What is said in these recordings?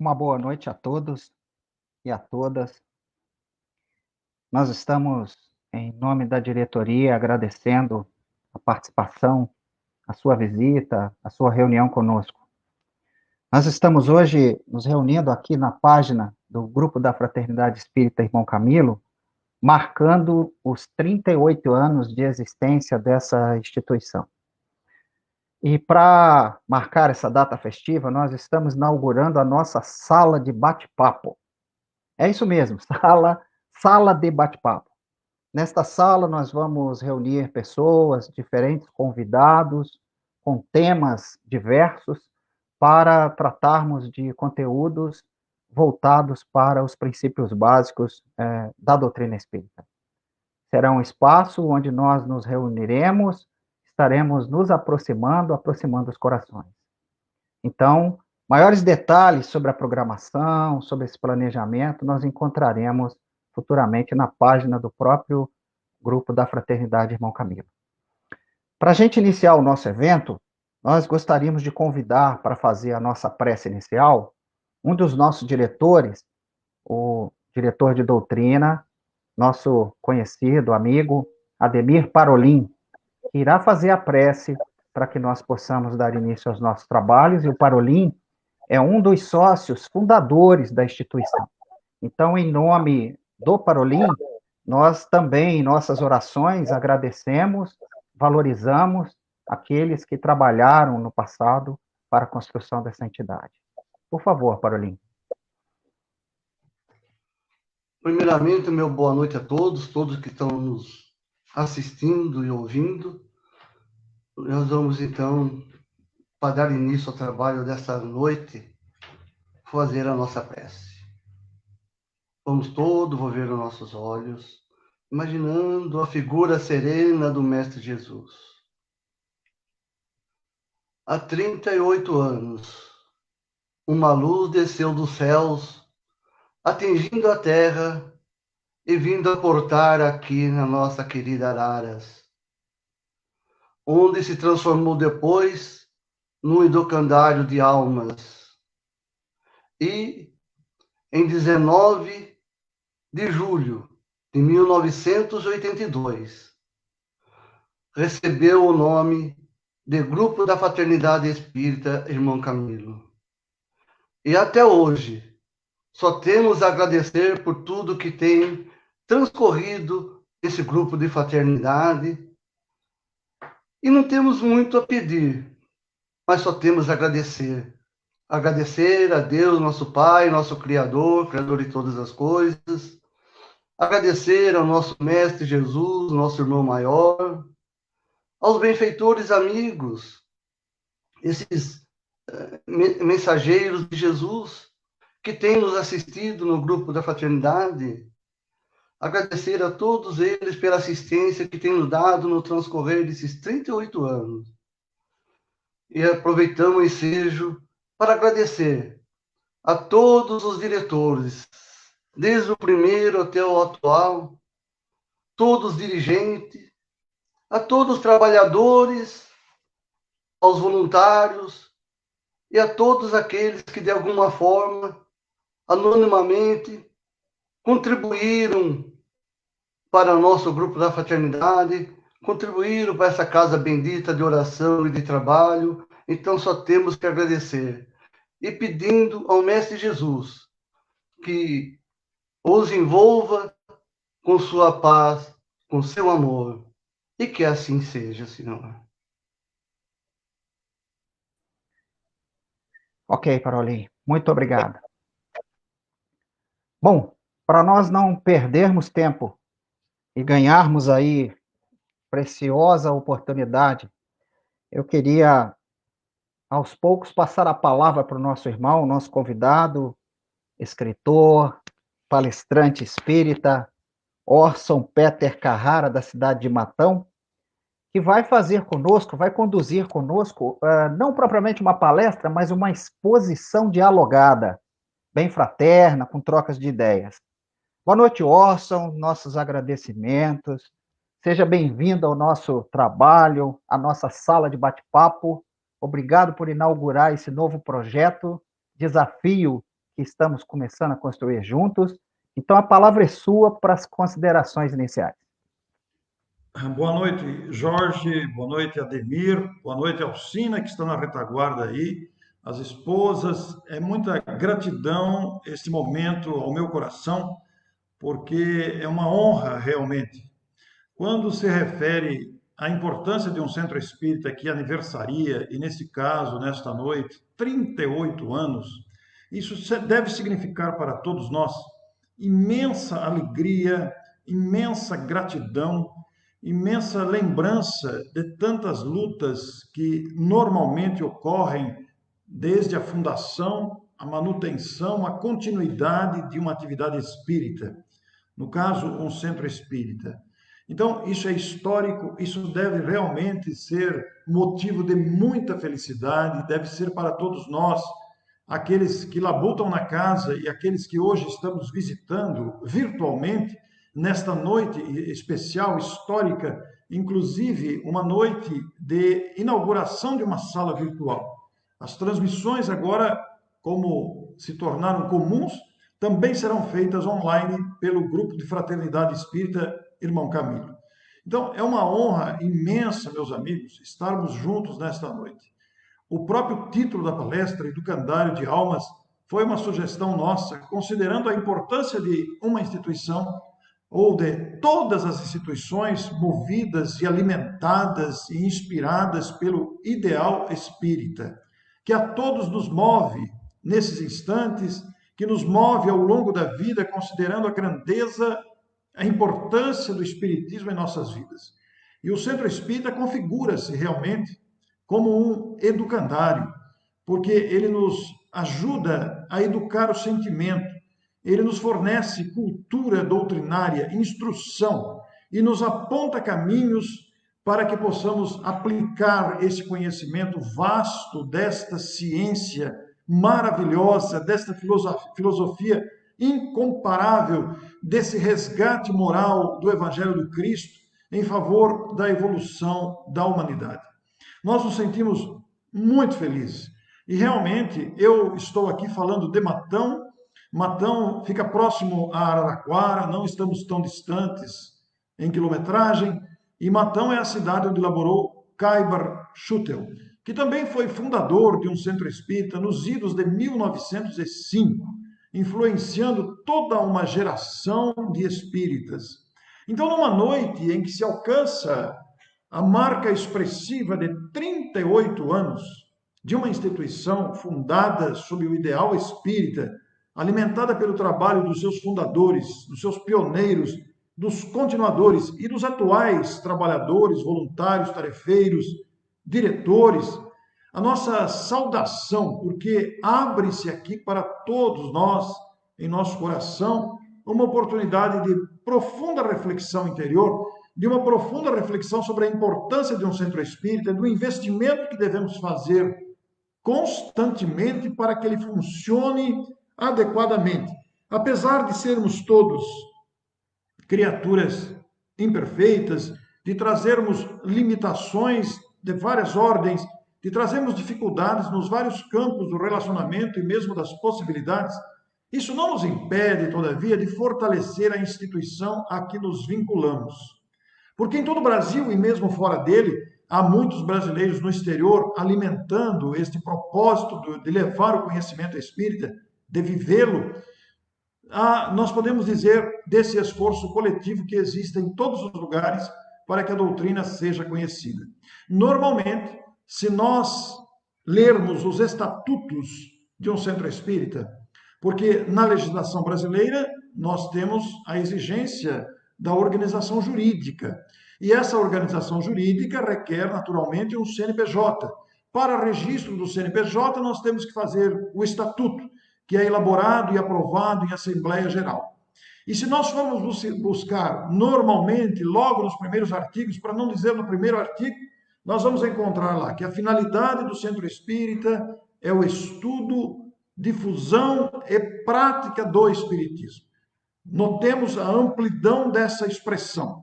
Uma boa noite a todos e a todas. Nós estamos, em nome da diretoria, agradecendo a participação, a sua visita, a sua reunião conosco. Nós estamos hoje nos reunindo aqui na página do Grupo da Fraternidade Espírita Irmão Camilo, marcando os 38 anos de existência dessa instituição. E para marcar essa data festiva, nós estamos inaugurando a nossa sala de bate-papo. É isso mesmo, sala de bate-papo. Nesta sala, nós vamos reunir pessoas, diferentes convidados, com temas diversos, para tratarmos de conteúdos voltados para os princípios básicos da doutrina espírita. Será um espaço onde nós nos reuniremos, estaremos nos aproximando os corações. Então, maiores detalhes sobre a programação, sobre esse planejamento, nós encontraremos futuramente na página do próprio Grupo da Fraternidade Irmão Camilo. Para a gente iniciar o nosso evento, nós gostaríamos de convidar para fazer a nossa prece inicial um dos nossos diretores, o diretor de doutrina, nosso conhecido amigo Ademir Parolin, que irá fazer a prece para que nós possamos dar início aos nossos trabalhos, e o Parolin é um dos sócios fundadores da instituição. Então, em nome do Parolin, nós também, em nossas orações, agradecemos, valorizamos aqueles que trabalharam no passado para a construção dessa entidade. Por favor, Parolin. Primeiramente, meu boa noite a todos que estão nos assistindo e ouvindo. Nós vamos, então, para dar início ao trabalho desta noite, fazer a nossa prece. Vamos todos volver os nossos olhos, imaginando a figura serena do Mestre Jesus. Há 38 anos, uma luz desceu dos céus, atingindo a terra e vindo aportar aqui na nossa querida Araras, onde se transformou depois num educandário de almas. E, em 19 de julho de 1982, recebeu o nome de Grupo da Fraternidade Espírita Irmão Camilo. E até hoje, só temos a agradecer por tudo que tem transcorrido esse grupo de fraternidade. E não temos muito a pedir, mas só temos a agradecer. Agradecer a Deus, nosso Pai, nosso Criador de todas as coisas. Agradecer ao nosso Mestre Jesus, nosso irmão maior. Aos benfeitores amigos, esses mensageiros de Jesus, que têm nos assistido no grupo da fraternidade. Agradecer a todos eles pela assistência que têm nos dado no transcorrer desses 38 anos. E aproveitamos o ensejo para agradecer a todos os diretores, desde o primeiro até o atual, todos os dirigentes, a todos os trabalhadores, aos voluntários e a todos aqueles que, de alguma forma, anonimamente, contribuíram para o nosso grupo da fraternidade, contribuíram para essa casa bendita de oração e de trabalho. Então, só temos que agradecer. E pedindo ao Mestre Jesus que os envolva com sua paz, com seu amor. E que assim seja, Senhor. Ok, Parolin, muito obrigado. Bom, para nós não perdermos tempo e ganharmos aí preciosa oportunidade, eu queria, aos poucos, passar a palavra para o nosso irmão, nosso convidado, escritor, palestrante espírita, Orson Peter Carrara, da cidade de Matão, que vai fazer conosco, vai conduzir conosco, não propriamente uma palestra, mas uma exposição dialogada, bem fraterna, com trocas de ideias. Boa noite, Orson, nossos agradecimentos. Seja bem-vindo ao nosso trabalho, à nossa sala de bate-papo. Obrigado por inaugurar esse novo projeto, desafio que que estamos começando a construir juntos. Então, a palavra é sua para as considerações iniciais. Boa noite, Jorge. Boa noite, Ademir. Boa noite, Alcina, que está na retaguarda aí. As esposas. É muita gratidão esse momento ao meu coração, porque é uma honra realmente. Quando se refere à importância de um centro espírita que aniversaria, e nesse caso, nesta noite, 38 anos, isso deve significar para todos nós imensa alegria, imensa gratidão, imensa lembrança de tantas lutas que normalmente ocorrem desde a fundação, a manutenção, a continuidade de uma atividade espírita. No caso, um centro espírita. Então, isso é histórico, isso deve realmente ser motivo de muita felicidade, deve ser para todos nós, aqueles que labutam na casa e aqueles que hoje estamos visitando virtualmente, nesta noite especial, histórica, inclusive uma noite de inauguração de uma sala virtual. As transmissões agora, como se tornaram comuns, também serão feitas online pelo Grupo de Fraternidade Espírita Irmão Camilo. Então, é uma honra imensa, meus amigos, estarmos juntos nesta noite. O próprio título da palestra, Educandário de Almas, foi uma sugestão nossa, considerando a importância de uma instituição ou de todas as instituições movidas e alimentadas e inspiradas pelo ideal espírita, que a todos nos move nesses instantes, que nos move ao longo da vida, considerando a grandeza, a importância do espiritismo em nossas vidas. E o Centro Espírita configura-se realmente como um educandário, porque ele nos ajuda a educar o sentimento, ele nos fornece cultura doutrinária, instrução e nos aponta caminhos para que possamos aplicar esse conhecimento vasto desta ciência maravilhosa, desta filosofia incomparável, desse resgate moral do Evangelho do Cristo em favor da evolução da humanidade. Nós nos sentimos muito felizes. E realmente eu estou aqui falando de Matão. Matão fica próximo a Araraquara, não estamos tão distantes em quilometragem. E Matão é a cidade onde laborou Kaibar Schutel, que também foi fundador de um centro espírita nos idos de 1905, influenciando toda uma geração de espíritas. Então, numa noite em que se alcança a marca expressiva de 38 anos de uma instituição fundada sob o ideal espírita, alimentada pelo trabalho dos seus fundadores, dos seus pioneiros, dos continuadores e dos atuais trabalhadores, voluntários, tarefeiros, diretores, a nossa saudação, porque abre-se aqui para todos nós, em nosso coração, uma oportunidade de profunda reflexão interior, de uma profunda reflexão sobre a importância de um centro espírita, do investimento que devemos fazer constantemente para que ele funcione adequadamente. Apesar de sermos todos criaturas imperfeitas, de trazermos limitações de várias ordens, de trazermos dificuldades nos vários campos do relacionamento e mesmo das possibilidades, isso não nos impede, todavia, de fortalecer a instituição a que nos vinculamos. Porque em todo o Brasil e mesmo fora dele, há muitos brasileiros no exterior alimentando este propósito de levar o conhecimento espírita, de vivê-lo. Nós podemos dizer desse esforço coletivo que existe em todos os lugares para que a doutrina seja conhecida. Normalmente, se nós lermos os estatutos de um centro espírita, porque na legislação brasileira nós temos a exigência da organização jurídica, e essa organização jurídica requer naturalmente um CNPJ. Para registro do CNPJ, nós temos que fazer o estatuto, que é elaborado e aprovado em Assembleia Geral. E se nós formos buscar normalmente, logo nos primeiros artigos, para não dizer no primeiro artigo, nós vamos encontrar lá que a finalidade do Centro Espírita é o estudo, difusão e prática do Espiritismo. Notemos a amplidão dessa expressão.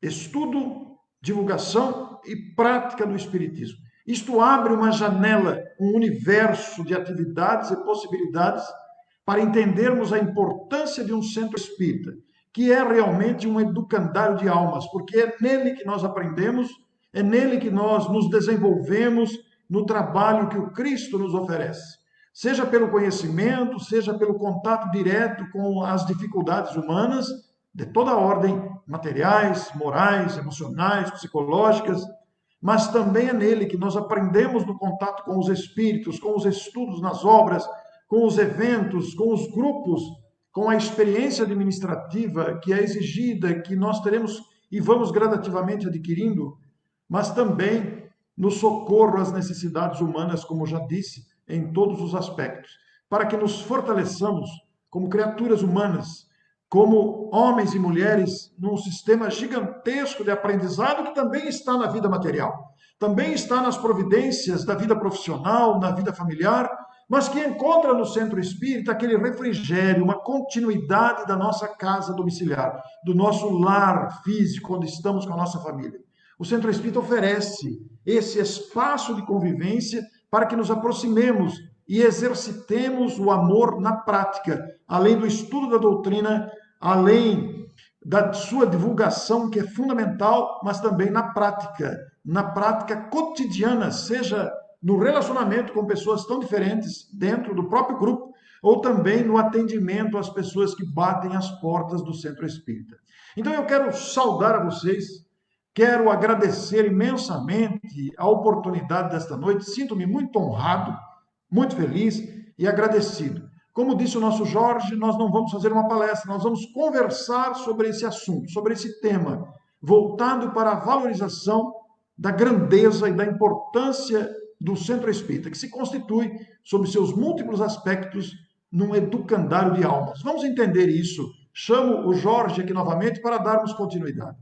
Estudo, divulgação e prática do Espiritismo. Isto abre uma janela, um universo de atividades e possibilidades para entendermos a importância de um centro espírita, que é realmente um educandário de almas, porque é nele que nós aprendemos, é nele que nós nos desenvolvemos no trabalho que o Cristo nos oferece. Seja pelo conhecimento, seja pelo contato direto com as dificuldades humanas, de toda ordem, materiais, morais, emocionais, psicológicas, mas também é nele que nós aprendemos no contato com os espíritos, com os estudos nas obras, com os eventos, com os grupos, com a experiência administrativa que é exigida, que nós teremos e vamos gradativamente adquirindo, mas também no socorro às necessidades humanas, como já disse, em todos os aspectos, para que nos fortaleçamos como criaturas humanas, como homens e mulheres, num sistema gigantesco de aprendizado que também está na vida material, também está nas providências da vida profissional, na vida familiar, mas que encontra no centro espírita aquele refrigério, uma continuidade da nossa casa domiciliar, do nosso lar físico, onde estamos com a nossa família. O centro espírita oferece esse espaço de convivência para que nos aproximemos e exercitemos o amor na prática, além do estudo da doutrina, além da sua divulgação, que é fundamental, mas também na prática cotidiana, seja no relacionamento com pessoas tão diferentes dentro do próprio grupo, ou também no atendimento às pessoas que batem as portas do centro espírita. Então eu quero saudar a vocês, quero agradecer imensamente a oportunidade desta noite, sinto-me muito honrado, muito feliz e agradecido. Como disse o nosso Jorge, nós não vamos fazer uma palestra, nós vamos conversar sobre esse assunto, sobre esse tema, voltado para a valorização da grandeza e da importância do centro espírita, que se constitui, sob seus múltiplos aspectos, num educandário de almas. Vamos entender isso. Chamo o Jorge aqui novamente para darmos continuidade.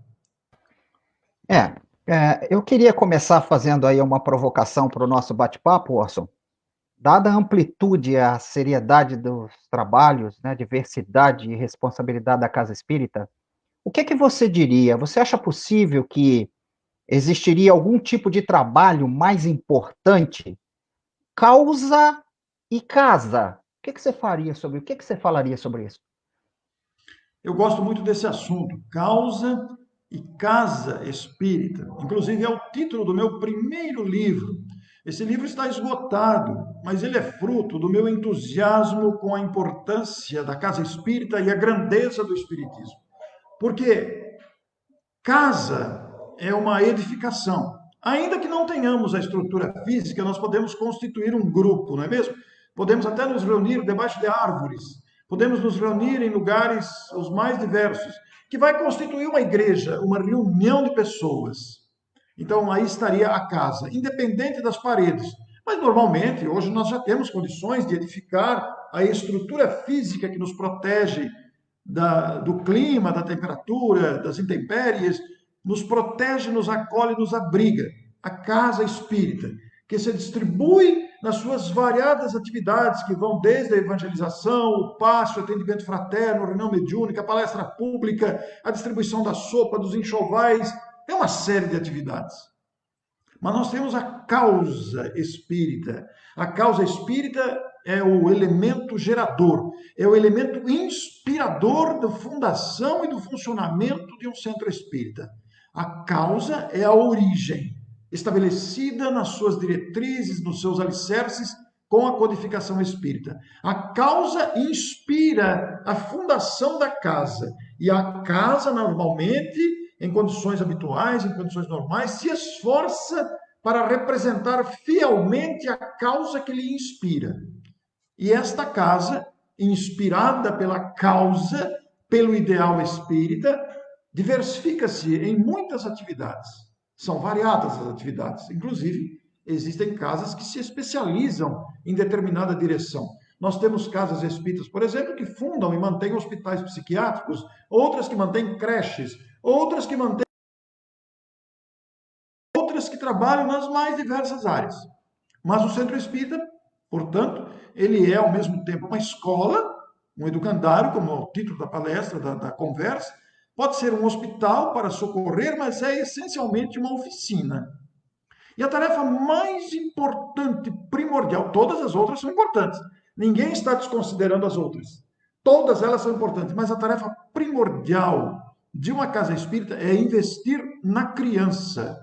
Eu queria começar fazendo aí uma provocação para o nosso bate-papo, Orson. Dada a amplitude e a seriedade dos trabalhos, né, diversidade e responsabilidade da Casa Espírita, o que é que você diria? Você acha possível que existiria algum tipo de trabalho mais importante? Causa e casa. O que você faria sobre? O que você falaria sobre isso? Eu gosto muito desse assunto, causa e casa espírita. Inclusive é o título do meu primeiro livro. Esse livro está esgotado, mas ele é fruto do meu entusiasmo com a importância da casa espírita e a grandeza do espiritismo. Porque casa é uma edificação. Ainda que não tenhamos a estrutura física, nós podemos constituir um grupo, não é mesmo? Podemos até nos reunir debaixo de árvores, podemos nos reunir em lugares os mais diversos, que vai constituir uma igreja, uma reunião de pessoas. Então, aí estaria a casa, independente das paredes. Mas, normalmente, hoje nós já temos condições de edificar a estrutura física que nos protege do clima, da temperatura, das intempéries, nos protege, nos acolhe, nos abriga. A casa espírita, que se distribui nas suas variadas atividades, que vão desde a evangelização, o passe, o atendimento fraterno, a reunião mediúnica, a palestra pública, a distribuição da sopa, dos enxovais, é uma série de atividades. Mas nós temos a causa espírita. A causa espírita é o elemento gerador, é o elemento inspirador da fundação e do funcionamento de um centro espírita. A causa é a origem, estabelecida nas suas diretrizes, nos seus alicerces, com a codificação espírita. A causa inspira a fundação da casa, e a casa, normalmente, em condições habituais, em condições normais, se esforça para representar fielmente a causa que lhe inspira. E esta casa, inspirada pela causa, pelo ideal espírita, diversifica-se em muitas atividades. São variadas as atividades. Inclusive, existem casas que se especializam em determinada direção. Nós temos casas espíritas, por exemplo, que fundam e mantêm hospitais psiquiátricos, outras que mantêm creches, outras que mantêm, outras que trabalham nas mais diversas áreas. Mas o centro espírita, portanto, ele é ao mesmo tempo uma escola, um educandário, como é o título da palestra, da conversa, pode ser um hospital para socorrer, mas é essencialmente uma oficina. E a tarefa mais importante, primordial, todas as outras são importantes, Ninguém está desconsiderando as outras. Todas elas são importantes, mas a tarefa primordial de uma casa espírita é investir na criança,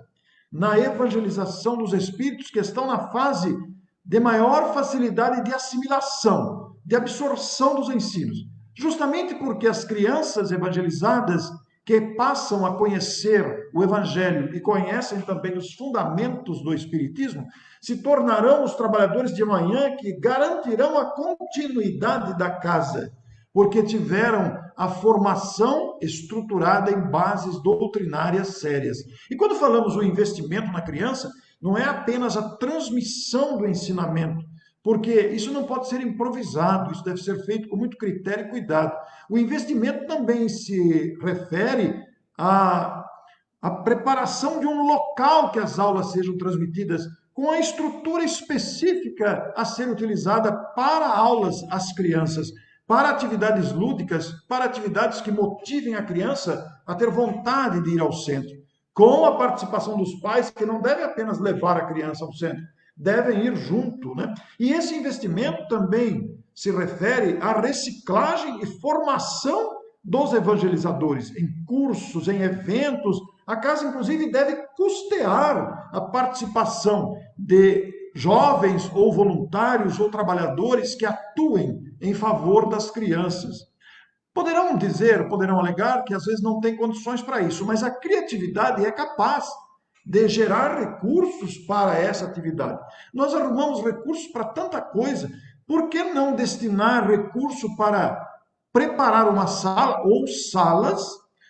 na evangelização dos espíritos que estão na fase de maior facilidade de assimilação, de absorção dos ensinos. Justamente porque as crianças evangelizadas que passam a conhecer o Evangelho e conhecem também os fundamentos do Espiritismo, se tornarão os trabalhadores de amanhã que garantirão a continuidade da casa, porque tiveram a formação estruturada em bases doutrinárias sérias. E quando falamos o investimento na criança, não é apenas a transmissão do ensinamento, porque isso não pode ser improvisado, isso deve ser feito com muito critério e cuidado. O investimento também se refere à preparação de um local que as aulas sejam transmitidas, com a estrutura específica a ser utilizada para aulas às crianças, para atividades lúdicas, para atividades que motivem a criança a ter vontade de ir ao centro, com a participação dos pais, que não devem apenas levar a criança ao centro, devem ir junto, né? E esse investimento também se refere à reciclagem e formação dos evangelizadores, em cursos, em eventos. A casa, inclusive, deve custear a participação de jovens ou voluntários ou trabalhadores que atuem em favor das crianças. Poderão dizer, poderão alegar que às vezes não tem condições para isso, mas a criatividade é capaz de gerar recursos para essa atividade. Nós arrumamos recursos para tanta coisa, por que não destinar recurso para preparar uma sala ou salas?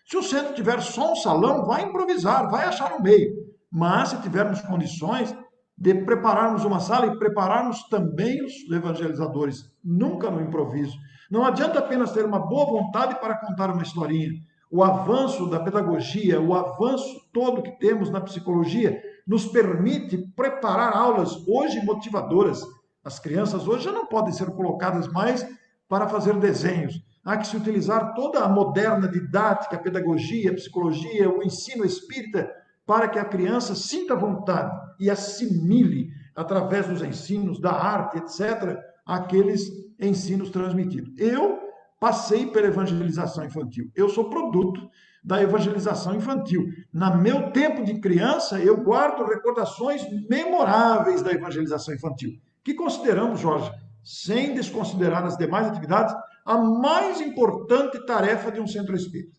Se o centro tiver só um salão, vai improvisar, vai achar um meio. Mas se tivermos condições de prepararmos uma sala e prepararmos também os evangelizadores, nunca no improviso. Não adianta apenas ter uma boa vontade para contar uma historinha. O avanço da pedagogia, o avanço todo que temos na psicologia, nos permite preparar aulas hoje motivadoras. As crianças hoje já não podem ser colocadas mais para fazer desenhos. Há que se utilizar toda a moderna didática, a pedagogia, a psicologia, o ensino espírita, para que a criança sinta vontade e assimile, através dos ensinos, da arte, etc., aqueles ensinos transmitidos. Eu passei pela evangelização infantil. Eu sou produto da evangelização infantil. No meu tempo de criança, eu guardo recordações memoráveis da evangelização infantil, que consideramos, Jorge, sem desconsiderar as demais atividades, a mais importante tarefa de um centro espírita.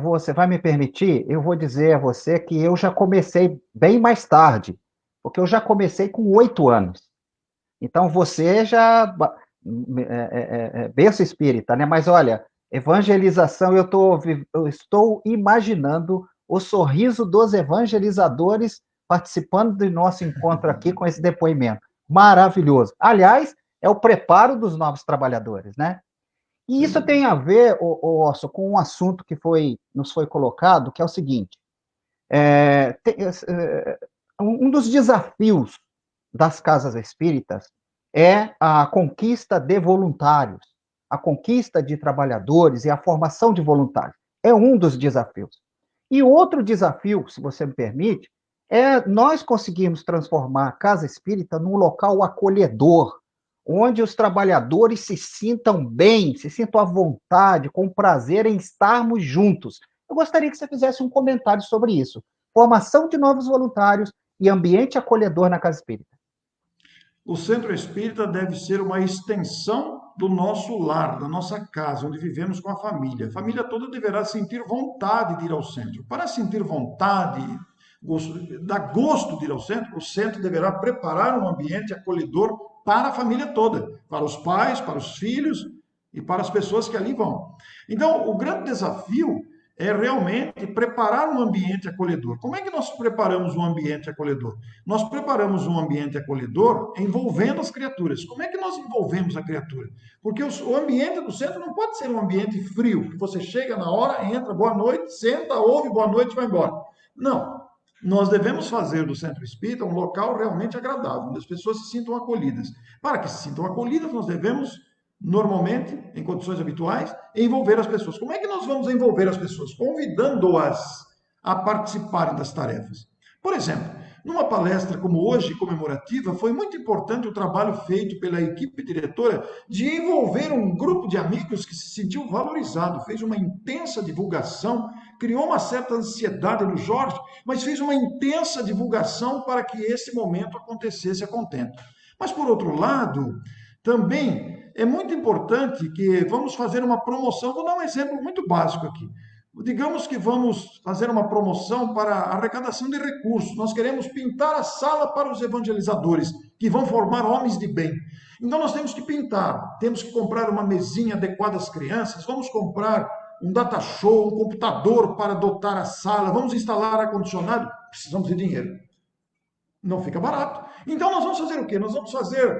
Você vai me permitir? Eu vou dizer a você que eu já comecei bem mais tarde, porque eu já comecei com 8 anos. Então, você já berço espírita, né? Mas olha, evangelização, eu estou imaginando o sorriso dos evangelizadores participando do nosso encontro aqui com esse depoimento. Maravilhoso. Aliás, é o preparo dos novos trabalhadores, né? E isso tem a ver, Orso, com um assunto que nos foi colocado, que é o seguinte: um dos desafios das casas espíritas é a conquista de voluntários, a conquista de trabalhadores e a formação de voluntários. É um dos desafios. E outro desafio, se você me permite, é nós conseguirmos transformar a casa espírita num local acolhedor, onde os trabalhadores se sintam bem, se sintam à vontade, com prazer em estarmos juntos. Eu gostaria que você fizesse um comentário sobre isso. Formação de novos voluntários e ambiente acolhedor na casa espírita. O centro espírita deve ser uma extensão do nosso lar, da nossa casa, onde vivemos com a família. A família toda deverá sentir vontade de ir ao centro. Para sentir vontade, dar gosto de ir ao centro, o centro deverá preparar um ambiente acolhedor para a família toda, para os pais, para os filhos e para as pessoas que ali vão. Então, o grande desafio é realmente preparar um ambiente acolhedor. Como é que nós preparamos um ambiente acolhedor? Nós preparamos um ambiente acolhedor envolvendo as criaturas. Como é que nós envolvemos a criatura? Porque o ambiente do centro não pode ser um ambiente frio, que você chega na hora, entra, boa noite, senta, ouve, boa noite e vai embora. Não. Nós devemos fazer do centro espírita um local realmente agradável, onde as pessoas se sintam acolhidas. Para que se sintam acolhidas, nós devemos, normalmente, em condições habituais, envolver as pessoas. Como é que nós vamos envolver as pessoas? Convidando-as a participarem das tarefas. Por exemplo, Numa palestra como hoje, comemorativa, foi muito importante o trabalho feito pela equipe diretora de envolver um grupo de amigos que se sentiu valorizado, fez uma intensa divulgação, criou uma certa ansiedade no Jorge, mas fez uma intensa divulgação para que esse momento acontecesse a contento. Mas, por outro lado, também é muito importante que vamos fazer uma promoção. Vou dar um exemplo muito básico aqui. Digamos que vamos fazer uma promoção para arrecadação de recursos. Nós queremos pintar a sala para os evangelizadores, que vão formar homens de bem. Então nós temos que pintar, temos que comprar uma mesinha adequada às crianças, vamos comprar um data show, um computador para dotar a sala, vamos instalar ar-condicionado, precisamos de dinheiro. Não fica barato. Então nós vamos fazer o quê? Nós vamos fazer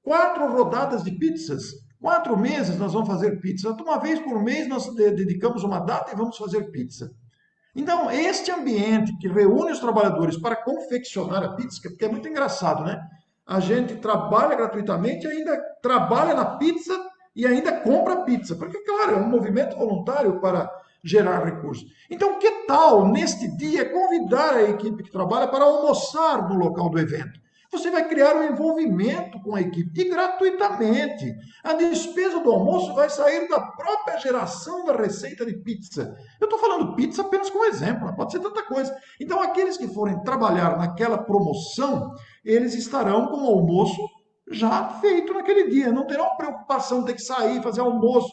4 rodadas de pizzas. 4 meses nós vamos fazer pizza. Uma vez por mês nós dedicamos uma data e vamos fazer pizza. Então, este ambiente que reúne os trabalhadores para confeccionar a pizza, porque é muito engraçado, né? A gente trabalha gratuitamente, ainda trabalha na pizza e ainda compra pizza, porque, claro, é um movimento voluntário para gerar recursos. Então, que tal, neste dia, convidar a equipe que trabalha para almoçar no local do evento? Você vai criar um envolvimento com a equipe e gratuitamente. A despesa do almoço vai sair da própria geração da receita de pizza. Eu estou falando pizza apenas como exemplo, pode ser tanta coisa. Então, aqueles que forem trabalhar naquela promoção, eles estarão com o almoço já feito naquele dia. Não terão preocupação de ter que sair, fazer almoço.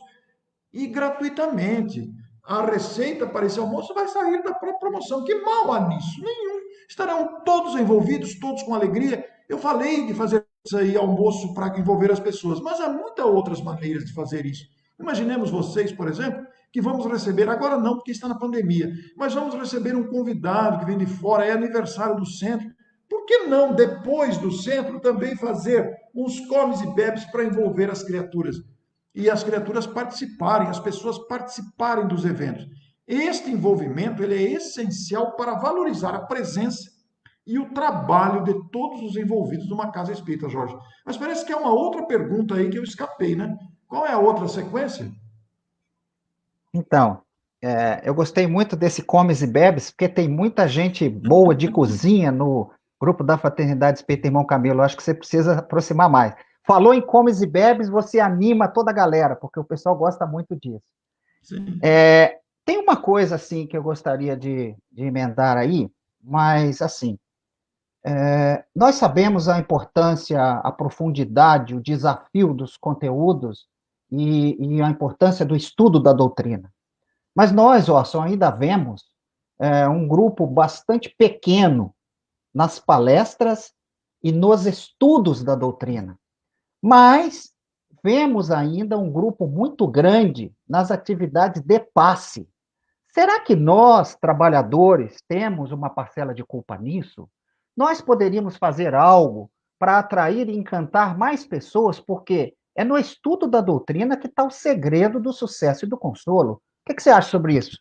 E gratuitamente. A receita para esse almoço vai sair da própria promoção. Que mal há nisso? Nenhum. Estarão todos envolvidos, todos com alegria. Eu falei de fazer isso aí, almoço para envolver as pessoas, mas há muitas outras maneiras de fazer isso. Imaginemos vocês, por exemplo, que vamos receber, agora não, porque está na pandemia, mas vamos receber um convidado que vem de fora, é aniversário do centro. Por que não, depois do centro, também fazer uns comes e bebes para envolver as criaturas? E as criaturas participarem, as pessoas participarem dos eventos. Este envolvimento ele é essencial para valorizar a presença e o trabalho de todos os envolvidos numa casa espírita, Jorge. Mas parece que é uma outra pergunta aí que eu escapei, né? Qual é a outra sequência? Então, eu gostei muito desse Comes e Bebes, porque tem muita gente boa de cozinha no grupo da Fraternidade Espírita Irmão Camilo. Eu acho que você precisa aproximar mais. Falou em Comes e Bebes, você anima toda a galera, porque o pessoal gosta muito disso. Sim. Tem uma coisa, assim, que eu gostaria de emendar aí, mas, assim, nós sabemos a importância, a profundidade, o desafio dos conteúdos e a importância do estudo da doutrina. Mas nós, Orson, ainda vemos um grupo bastante pequeno nas palestras e nos estudos da doutrina. Mas vemos ainda um grupo muito grande nas atividades de passe. Será que nós, trabalhadores, temos uma parcela de culpa nisso? Nós poderíamos fazer algo para atrair e encantar mais pessoas, porque é no estudo da doutrina que está o segredo do sucesso e do consolo. O que você acha sobre isso?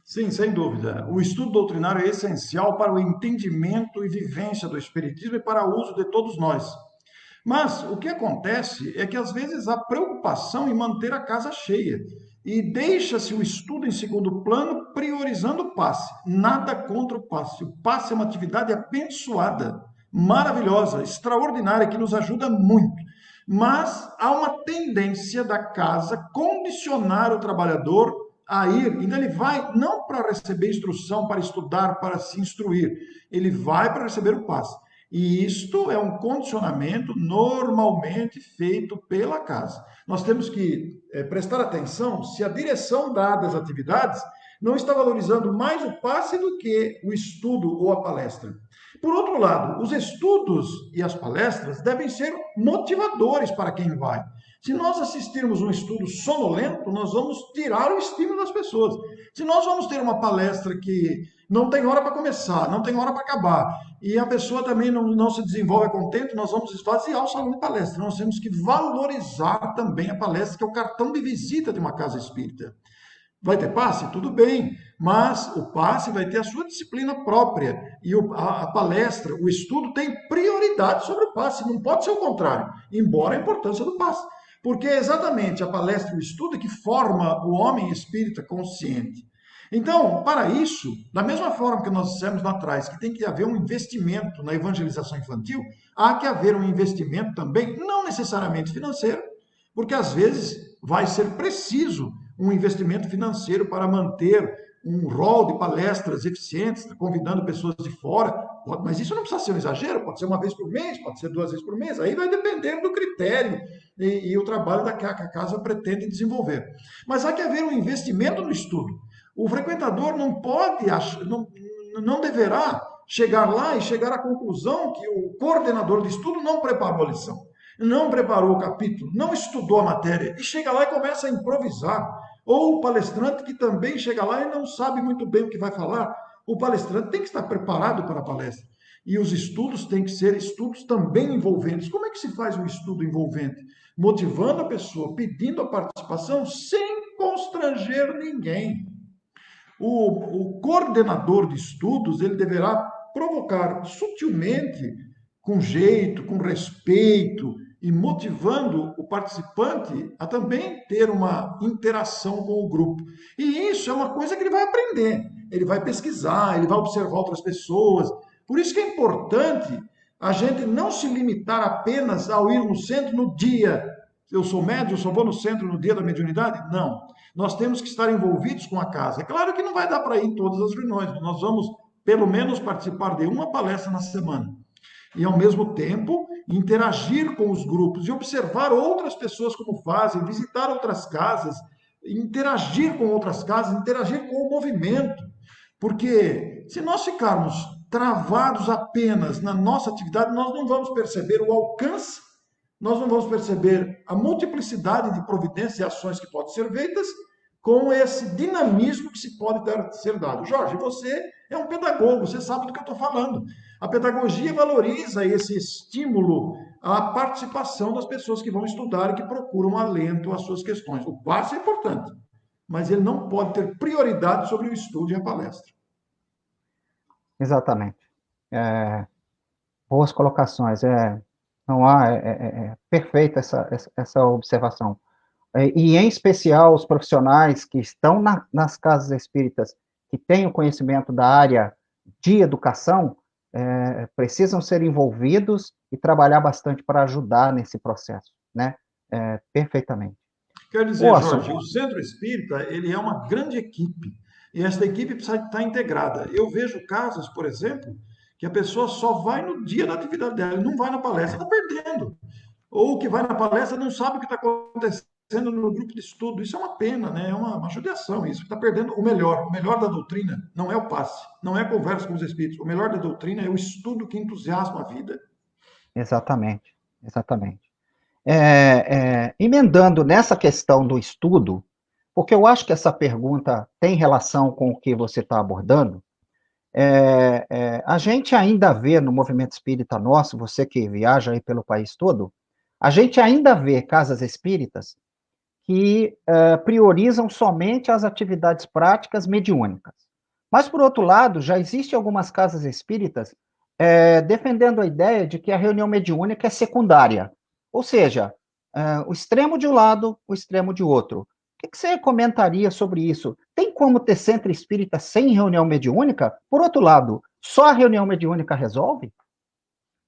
Sim, sem dúvida. O estudo doutrinário é essencial para o entendimento e vivência do Espiritismo e para o uso de todos nós. Mas o que acontece é que às vezes há preocupação em manter a casa cheia e deixa-se o estudo em segundo plano, priorizando o passe. Nada contra o passe. O passe é uma atividade abençoada, maravilhosa, extraordinária, que nos ajuda muito. Mas há uma tendência da casa condicionar o trabalhador a ir. Então ele vai não para receber instrução, para estudar, para se instruir. Ele vai para receber o passe. E isto é um condicionamento normalmente feito pela casa. Nós temos que prestar atenção se a direção dada às atividades não está valorizando mais o passe do que o estudo ou a palestra. Por outro lado, os estudos e as palestras devem ser motivadores para quem vai. Se nós assistirmos um estudo sonolento, nós vamos tirar o estímulo das pessoas. Se nós vamos ter uma palestra que não tem hora para começar, não tem hora para acabar, e a pessoa também não se desenvolve contente, nós vamos esvaziar o salão de palestra. Nós temos que valorizar também a palestra, que é o cartão de visita de uma casa espírita. Vai ter passe? Tudo bem, mas o passe vai ter a sua disciplina própria. E a palestra, o estudo tem prioridade sobre o passe, não pode ser o contrário, embora a importância do passe. Porque é exatamente a palestra e o estudo que forma o homem espírita consciente. Então, para isso, da mesma forma que nós dissemos lá atrás, que tem que haver um investimento na evangelização infantil, há que haver um investimento também, não necessariamente financeiro, porque às vezes vai ser preciso um investimento financeiro para manter um rol de palestras eficientes, convidando pessoas de fora, mas isso não precisa ser um exagero, pode ser uma vez por mês, pode ser 2 vezes por mês, aí vai depender do critério e o trabalho que a casa pretende desenvolver. Mas há que haver um investimento no estudo. O frequentador não pode, não deverá chegar lá e chegar à conclusão que o coordenador de estudo não preparou a lição, não preparou o capítulo, não estudou a matéria, e chega lá e começa a improvisar. Ou o palestrante que também chega lá e não sabe muito bem o que vai falar. O palestrante tem que estar preparado para a palestra. E os estudos têm que ser estudos também envolventes. Como é que se faz um estudo envolvente? Motivando a pessoa, pedindo a participação, sem constranger ninguém. O coordenador de estudos, ele deverá provocar sutilmente, com jeito, com respeito e motivando o participante a também ter uma interação com o grupo. E isso é uma coisa que ele vai aprender. Ele vai pesquisar, ele vai observar outras pessoas. Por isso que é importante a gente não se limitar apenas ao ir no centro no dia. Eu sou médium, só vou no centro no dia da mediunidade? Não. Nós temos que estar envolvidos com a casa. É claro que não vai dar para ir em todas as reuniões, nós vamos pelo menos participar de uma palestra na semana. E ao mesmo tempo interagir com os grupos e observar outras pessoas como fazem, visitar outras casas, interagir com outras casas, interagir com o movimento. Porque se nós ficarmos travados apenas na nossa atividade, nós não vamos perceber o alcance, nós não vamos perceber a multiplicidade de providências e ações que podem ser feitas com esse dinamismo que se pode ser dado. Jorge, você é um pedagogo, você sabe do que eu estou falando. A pedagogia valoriza esse estímulo à participação das pessoas que vão estudar e que procuram alento às suas questões. O passo é importante, mas ele não pode ter prioridade sobre o estudo e a palestra. Exatamente. Boas colocações. Não há, perfeita essa observação. E, em especial, os profissionais que estão nas casas espíritas, que têm o conhecimento da área de educação, precisam ser envolvidos e trabalhar bastante para ajudar nesse processo, né? Perfeitamente. Quer dizer, Jorge, o Centro Espírita, ele é uma grande equipe, e esta equipe precisa estar integrada. Eu vejo casos, por exemplo, que a pessoa só vai no dia da atividade dela, não vai na palestra, está perdendo. Ou que vai na palestra não sabe o que está acontecendo no grupo de estudo. Isso é uma pena, né? É uma judiação isso. Está perdendo o melhor. O melhor da doutrina não é o passe, não é a conversa com os espíritos. O melhor da doutrina é o estudo que entusiasma a vida. Exatamente, exatamente. Emendando nessa questão do estudo, porque eu acho que essa pergunta tem relação com o que você está abordando, a gente ainda vê no movimento espírita nosso, você que viaja aí pelo país todo, a gente ainda vê casas espíritas que priorizam somente as atividades práticas mediúnicas. Mas, por outro lado, já existem algumas casas espíritas defendendo a ideia de que a reunião mediúnica é secundária. Ou seja, o extremo de um lado, o extremo de outro. O que você comentaria sobre isso? Tem como ter centro espírita sem reunião mediúnica? Por outro lado, só a reunião mediúnica resolve?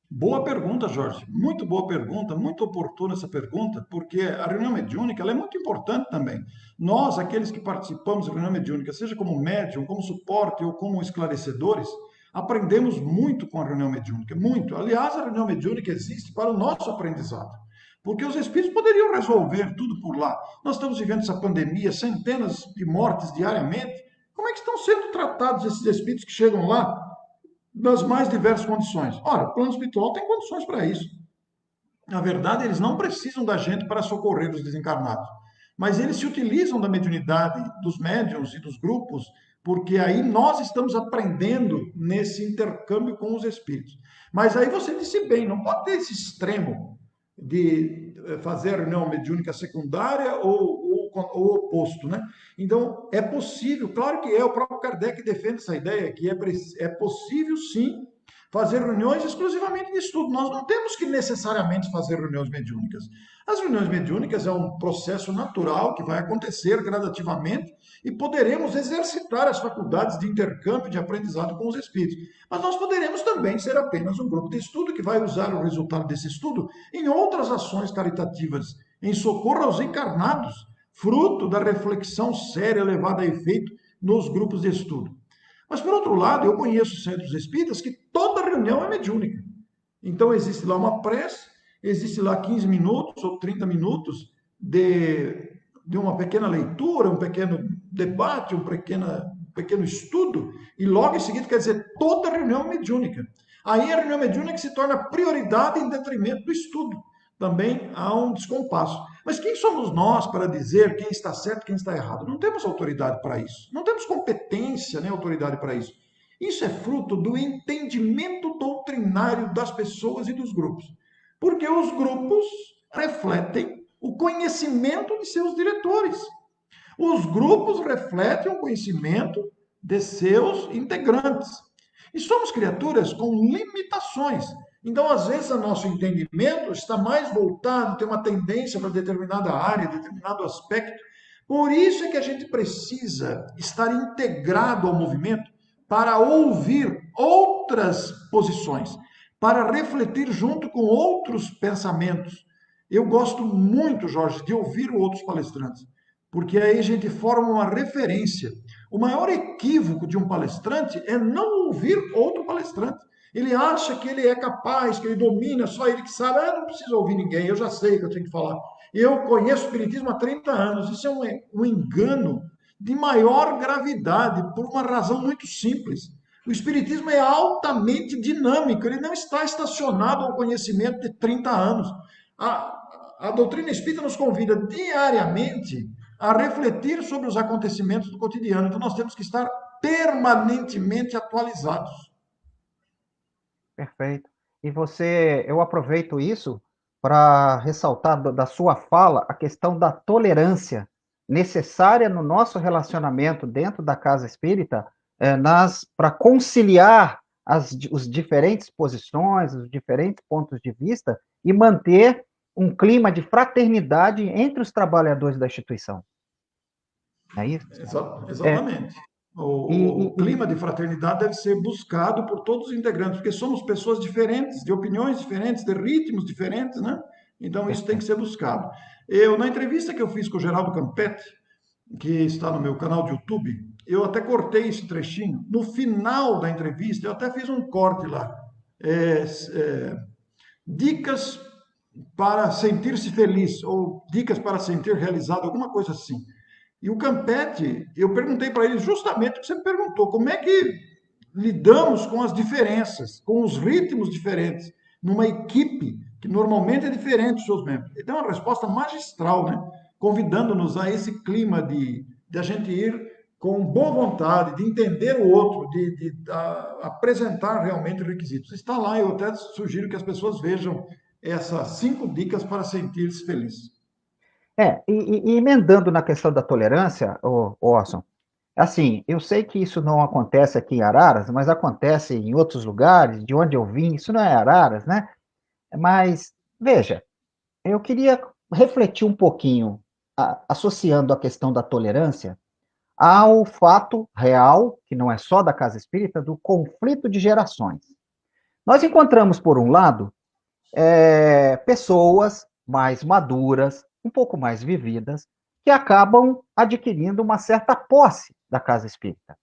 Boa pergunta, Jorge. Muito boa pergunta, muito oportuna essa pergunta, porque a reunião mediúnica ela é muito importante também. Nós, aqueles que participamos da reunião mediúnica, seja como médium, como suporte ou como esclarecedores, aprendemos muito com a reunião mediúnica, muito. Aliás, a reunião mediúnica existe para o nosso aprendizado, porque os espíritos poderiam resolver tudo por lá. Nós estamos vivendo essa pandemia, centenas de mortes diariamente. Como é que estão sendo tratados esses espíritos que chegam lá nas mais diversas condições? Ora, o plano espiritual tem condições para isso. Na verdade, eles não precisam da gente para socorrer os desencarnados, mas eles se utilizam da mediunidade, dos médiuns e dos grupos, porque aí nós estamos aprendendo nesse intercâmbio com os espíritos. Mas aí você disse bem, não pode ter esse extremo de fazer a reunião mediúnica secundária ou o oposto, né? Então, é possível, claro que o próprio Kardec defende essa ideia, que é possível, sim, fazer reuniões exclusivamente de estudo. Nós não temos que necessariamente fazer reuniões mediúnicas. As reuniões mediúnicas é um processo natural que vai acontecer gradativamente e poderemos exercitar as faculdades de intercâmbio, de aprendizado com os espíritos. Mas nós poderemos também ser apenas um grupo de estudo que vai usar o resultado desse estudo em outras ações caritativas, em socorro aos encarnados, fruto da reflexão séria levada a efeito nos grupos de estudo. Mas, por outro lado, eu conheço centros espíritas que toda reunião é mediúnica. Então, existe lá uma prece, existe lá 15 minutos ou 30 minutos de uma pequena leitura, um pequeno debate, um pequeno estudo, e logo em seguida, quer dizer, toda reunião é mediúnica. Aí a reunião mediúnica se torna prioridade em detrimento do estudo. Também há um descompasso. Mas quem somos nós para dizer quem está certo e quem está errado? Não temos autoridade para isso. Não temos competência nem autoridade para isso. Isso é fruto do entendimento doutrinário das pessoas e dos grupos. Porque os grupos refletem o conhecimento de seus diretores. Os grupos refletem o conhecimento de seus integrantes. E somos criaturas com limitações. Então, às vezes, o nosso entendimento está mais voltado, tem uma tendência para determinada área, determinado aspecto. Por isso é que a gente precisa estar integrado ao movimento para ouvir outras posições, para refletir junto com outros pensamentos. Eu gosto muito, Jorge, de ouvir outros palestrantes, porque aí a gente forma uma referência. O maior equívoco de um palestrante é não ouvir outro palestrante. Ele acha que ele é capaz, que ele domina, só ele que sabe. Ah, não preciso ouvir ninguém, eu já sei o que eu tenho que falar. Eu conheço o Espiritismo há 30 anos. Isso é um engano de maior gravidade, por uma razão muito simples. O Espiritismo é altamente dinâmico, ele não está estacionado ao conhecimento de 30 anos. A doutrina espírita nos convida diariamente a refletir sobre os acontecimentos do cotidiano. Então, nós temos que estar permanentemente atualizados. Perfeito. E eu aproveito isso para ressaltar da sua fala a questão da tolerância necessária no nosso relacionamento dentro da casa espírita, para conciliar os diferentes posições, os diferentes pontos de vista e manter um clima de fraternidade entre os trabalhadores da instituição. Não é isso? Exatamente. O clima de fraternidade deve ser buscado por todos os integrantes, porque somos pessoas diferentes, de opiniões diferentes, de ritmos diferentes, né? Então, isso tem que ser buscado. Na entrevista que eu fiz com o Geraldo Campetti, que está no meu canal de YouTube, eu até cortei esse trechinho. No final da entrevista, eu até fiz um corte lá. Dicas para sentir-se feliz, ou dicas para sentir realizado, alguma coisa assim. E o Campetti, eu perguntei para ele justamente o que você me perguntou, como é que lidamos com as diferenças, com os ritmos diferentes, numa equipe que normalmente é diferente dos seus membros. Ele deu uma resposta magistral, né? Convidando-nos a esse clima de a gente ir com boa vontade, de entender o outro, de apresentar realmente requisitos. Está lá, eu até sugiro que as pessoas vejam essas 5 dicas para sentir-se feliz. E emendando na questão da tolerância, Orson, assim, eu sei que isso não acontece aqui em Araras, mas acontece em outros lugares, de onde eu vim, isso não é Araras, né? Mas, veja, eu queria refletir um pouquinho, associando a questão da tolerância ao fato real, que não é só da casa espírita, do conflito de gerações. Nós encontramos, por um lado, pessoas mais maduras, um pouco mais vividas, que acabam adquirindo uma certa posse da casa espírita.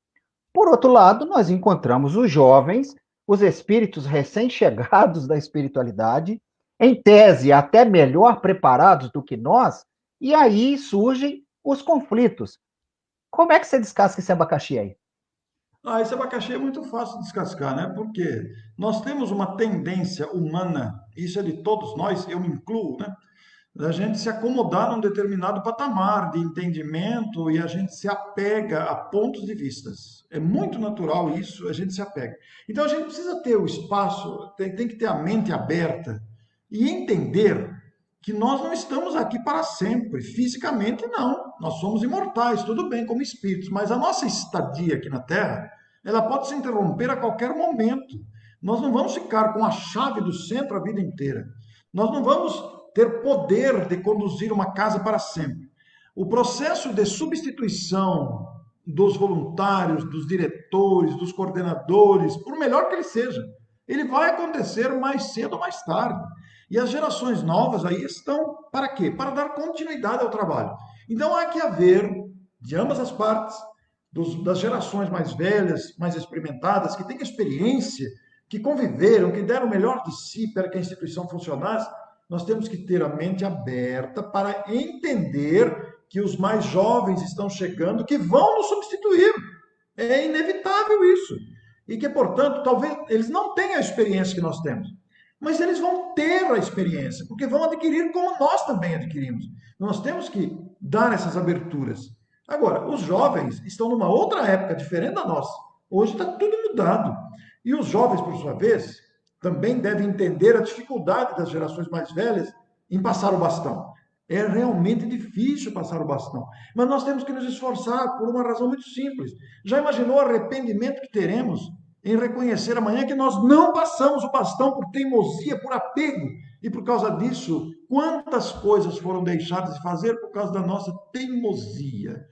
Por outro lado, nós encontramos os jovens, os espíritos recém-chegados da espiritualidade, em tese até melhor preparados do que nós, e aí surgem os conflitos. Como é que você descasca esse abacaxi aí? Esse abacaxi é muito fácil de descascar, né? Porque nós temos uma tendência humana, isso é de todos nós, eu me incluo, né? Da gente se acomodar num determinado patamar de entendimento e a gente se apega a pontos de vistas. É muito natural isso, a gente se apega. Então a gente precisa ter o espaço, tem que ter a mente aberta e entender que nós não estamos aqui para sempre, fisicamente não. Nós somos imortais, tudo bem, como espíritos, mas a nossa estadia aqui na Terra, ela pode se interromper a qualquer momento. Nós não vamos ficar com a chave do centro a vida inteira. Nós não vamos ter poder de conduzir uma casa para sempre. O processo de substituição dos voluntários, dos diretores, dos coordenadores, por melhor que ele seja, ele vai acontecer mais cedo ou mais tarde. E as gerações novas aí estão para quê? Para dar continuidade ao trabalho. Então há que haver, de ambas as partes, das gerações mais velhas, mais experimentadas, que têm experiência, que conviveram, que deram o melhor de si para que a instituição funcionasse, nós temos que ter a mente aberta para entender que os mais jovens estão chegando, que vão nos substituir. É inevitável isso. E que, portanto, talvez eles não tenham a experiência que nós temos, mas eles vão ter a experiência, porque vão adquirir como nós também adquirimos. Nós temos que dar essas aberturas. Agora, os jovens estão numa outra época diferente da nossa. Hoje está tudo mudado. E os jovens, por sua vez, também devem entender a dificuldade das gerações mais velhas em passar o bastão. É realmente difícil passar o bastão. Mas nós temos que nos esforçar por uma razão muito simples. Já imaginou o arrependimento que teremos em reconhecer amanhã que nós não passamos o bastão por teimosia, por apego? E por causa disso, quantas coisas foram deixadas de fazer por causa da nossa teimosia?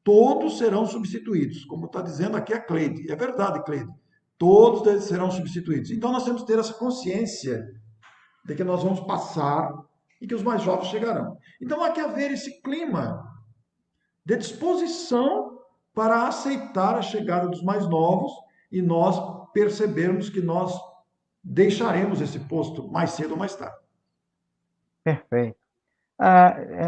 Todos serão substituídos, como está dizendo aqui a Cleide. É verdade, Cleide. Todos serão substituídos. Então nós temos que ter essa consciência de que nós vamos passar e que os mais jovens chegarão. Então há que haver esse clima de disposição para aceitar a chegada dos mais novos e nós percebermos que nós deixaremos esse posto mais cedo ou mais tarde. Perfeito.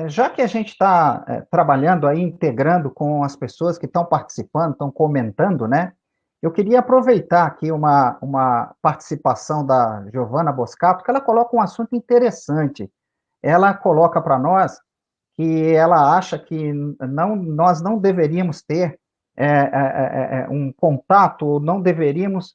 Já que a gente está trabalhando aí, integrando com as pessoas que estão participando, estão comentando, né? Eu queria aproveitar aqui uma participação da Giovana Boscato, que ela coloca um assunto interessante. Ela coloca para nós que ela acha que nós não deveríamos ter um contato, ou não deveríamos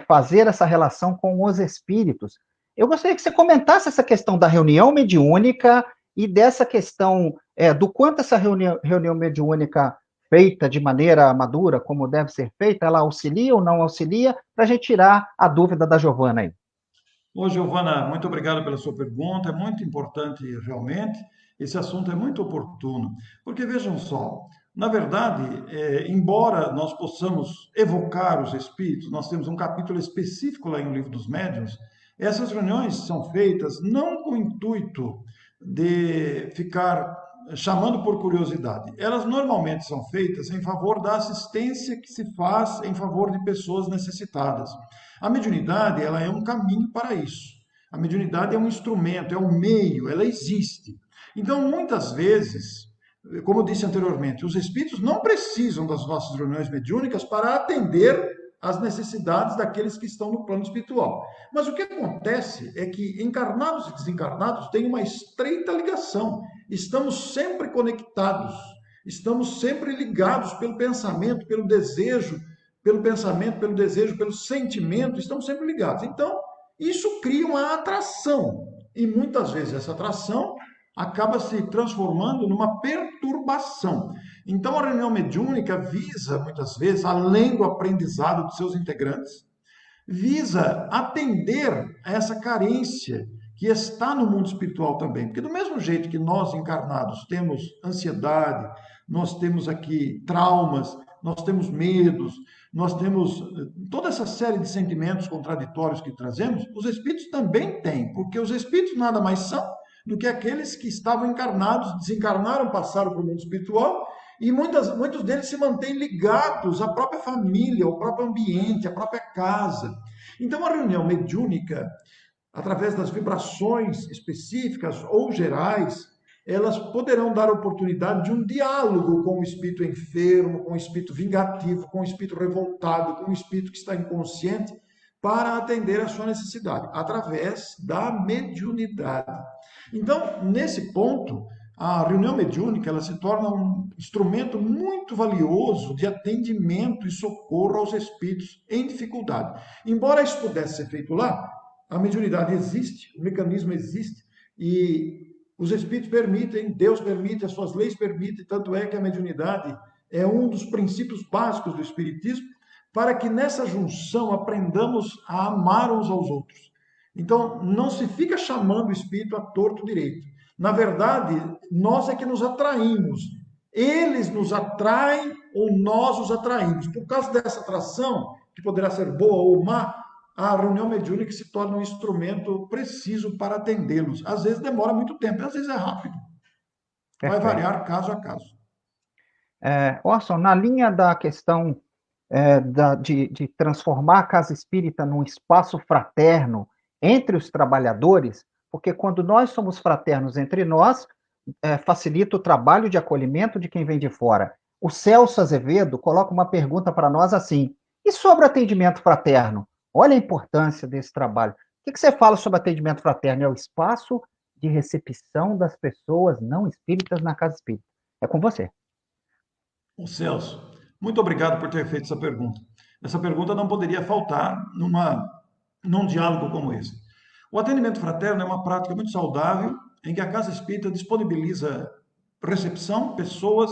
fazer essa relação com os espíritos. Eu gostaria que você comentasse essa questão da reunião mediúnica e dessa questão do quanto essa reunião mediúnica feita de maneira madura, como deve ser feita, ela auxilia ou não auxilia, para a gente tirar a dúvida da Giovana aí. Ô, Giovana, muito obrigado pela sua pergunta, é muito importante realmente, esse assunto é muito oportuno, porque vejam só, na verdade, embora nós possamos evocar os espíritos, nós temos um capítulo específico lá em O Livro dos Médiuns, essas reuniões são feitas não com o intuito de ficar chamando por curiosidade. Elas normalmente são feitas em favor da assistência que se faz em favor de pessoas necessitadas. A mediunidade, ela é um caminho para isso. A mediunidade é um instrumento, é um meio, ela existe. Então, muitas vezes, como eu disse anteriormente, os espíritos não precisam das nossas reuniões mediúnicas para atender às necessidades daqueles que estão no plano espiritual. Mas o que acontece é que encarnados e desencarnados têm uma estreita ligação. Estamos sempre conectados, estamos sempre ligados pelo pensamento, pelo desejo, pelo pensamento, pelo desejo, pelo sentimento, estamos sempre ligados. Então, isso cria uma atração. E muitas vezes essa atração acaba se transformando numa perturbação. Então, a reunião mediúnica visa, muitas vezes, além do aprendizado dos seus integrantes, visa atender a essa carência que está no mundo espiritual também. Porque do mesmo jeito que nós, encarnados, temos ansiedade, nós temos aqui traumas, nós temos medos, nós temos toda essa série de sentimentos contraditórios que trazemos, os espíritos também têm, porque os espíritos nada mais são do que aqueles que estavam encarnados, desencarnaram, passaram para o mundo espiritual, e muitos deles se mantêm ligados à própria família, ao próprio ambiente, à própria casa. Então, a reunião mediúnica, através das vibrações específicas ou gerais, elas poderão dar oportunidade de um diálogo com o espírito enfermo, com o espírito vingativo, com o espírito revoltado, com o espírito que está inconsciente, para atender a sua necessidade, através da mediunidade. Então, nesse ponto, a reunião mediúnica ela se torna um instrumento muito valioso de atendimento e socorro aos espíritos em dificuldade. Embora isso pudesse ser feito lá, a mediunidade existe, o mecanismo existe, e os espíritos permitem, Deus permite, as suas leis permitem, tanto é que a mediunidade é um dos princípios básicos do espiritismo, para que nessa junção aprendamos a amar uns aos outros. Então, não se fica chamando o espírito a torto direito. Na verdade, nós é que nos atraímos. Eles nos atraem ou nós os atraímos. Por causa dessa atração, que poderá ser boa ou má, a reunião mediúnica se torna um instrumento preciso para atendê-los. Às vezes demora muito tempo, às vezes é rápido. Vai Perfeito. variar caso a caso. Orson, na linha da questão de transformar a casa espírita num espaço fraterno entre os trabalhadores, porque quando nós somos fraternos entre nós, facilita o trabalho de acolhimento de quem vem de fora. O Celso Azevedo coloca uma pergunta para nós assim: e sobre o atendimento fraterno? Olha a importância desse trabalho. O que você fala sobre atendimento fraterno? É o espaço de recepção das pessoas não espíritas na casa espírita. É com você. Ô Celso, muito obrigado por ter feito essa pergunta. Essa pergunta não poderia faltar num diálogo como esse. O atendimento fraterno é uma prática muito saudável em que a Casa Espírita disponibiliza recepção, pessoas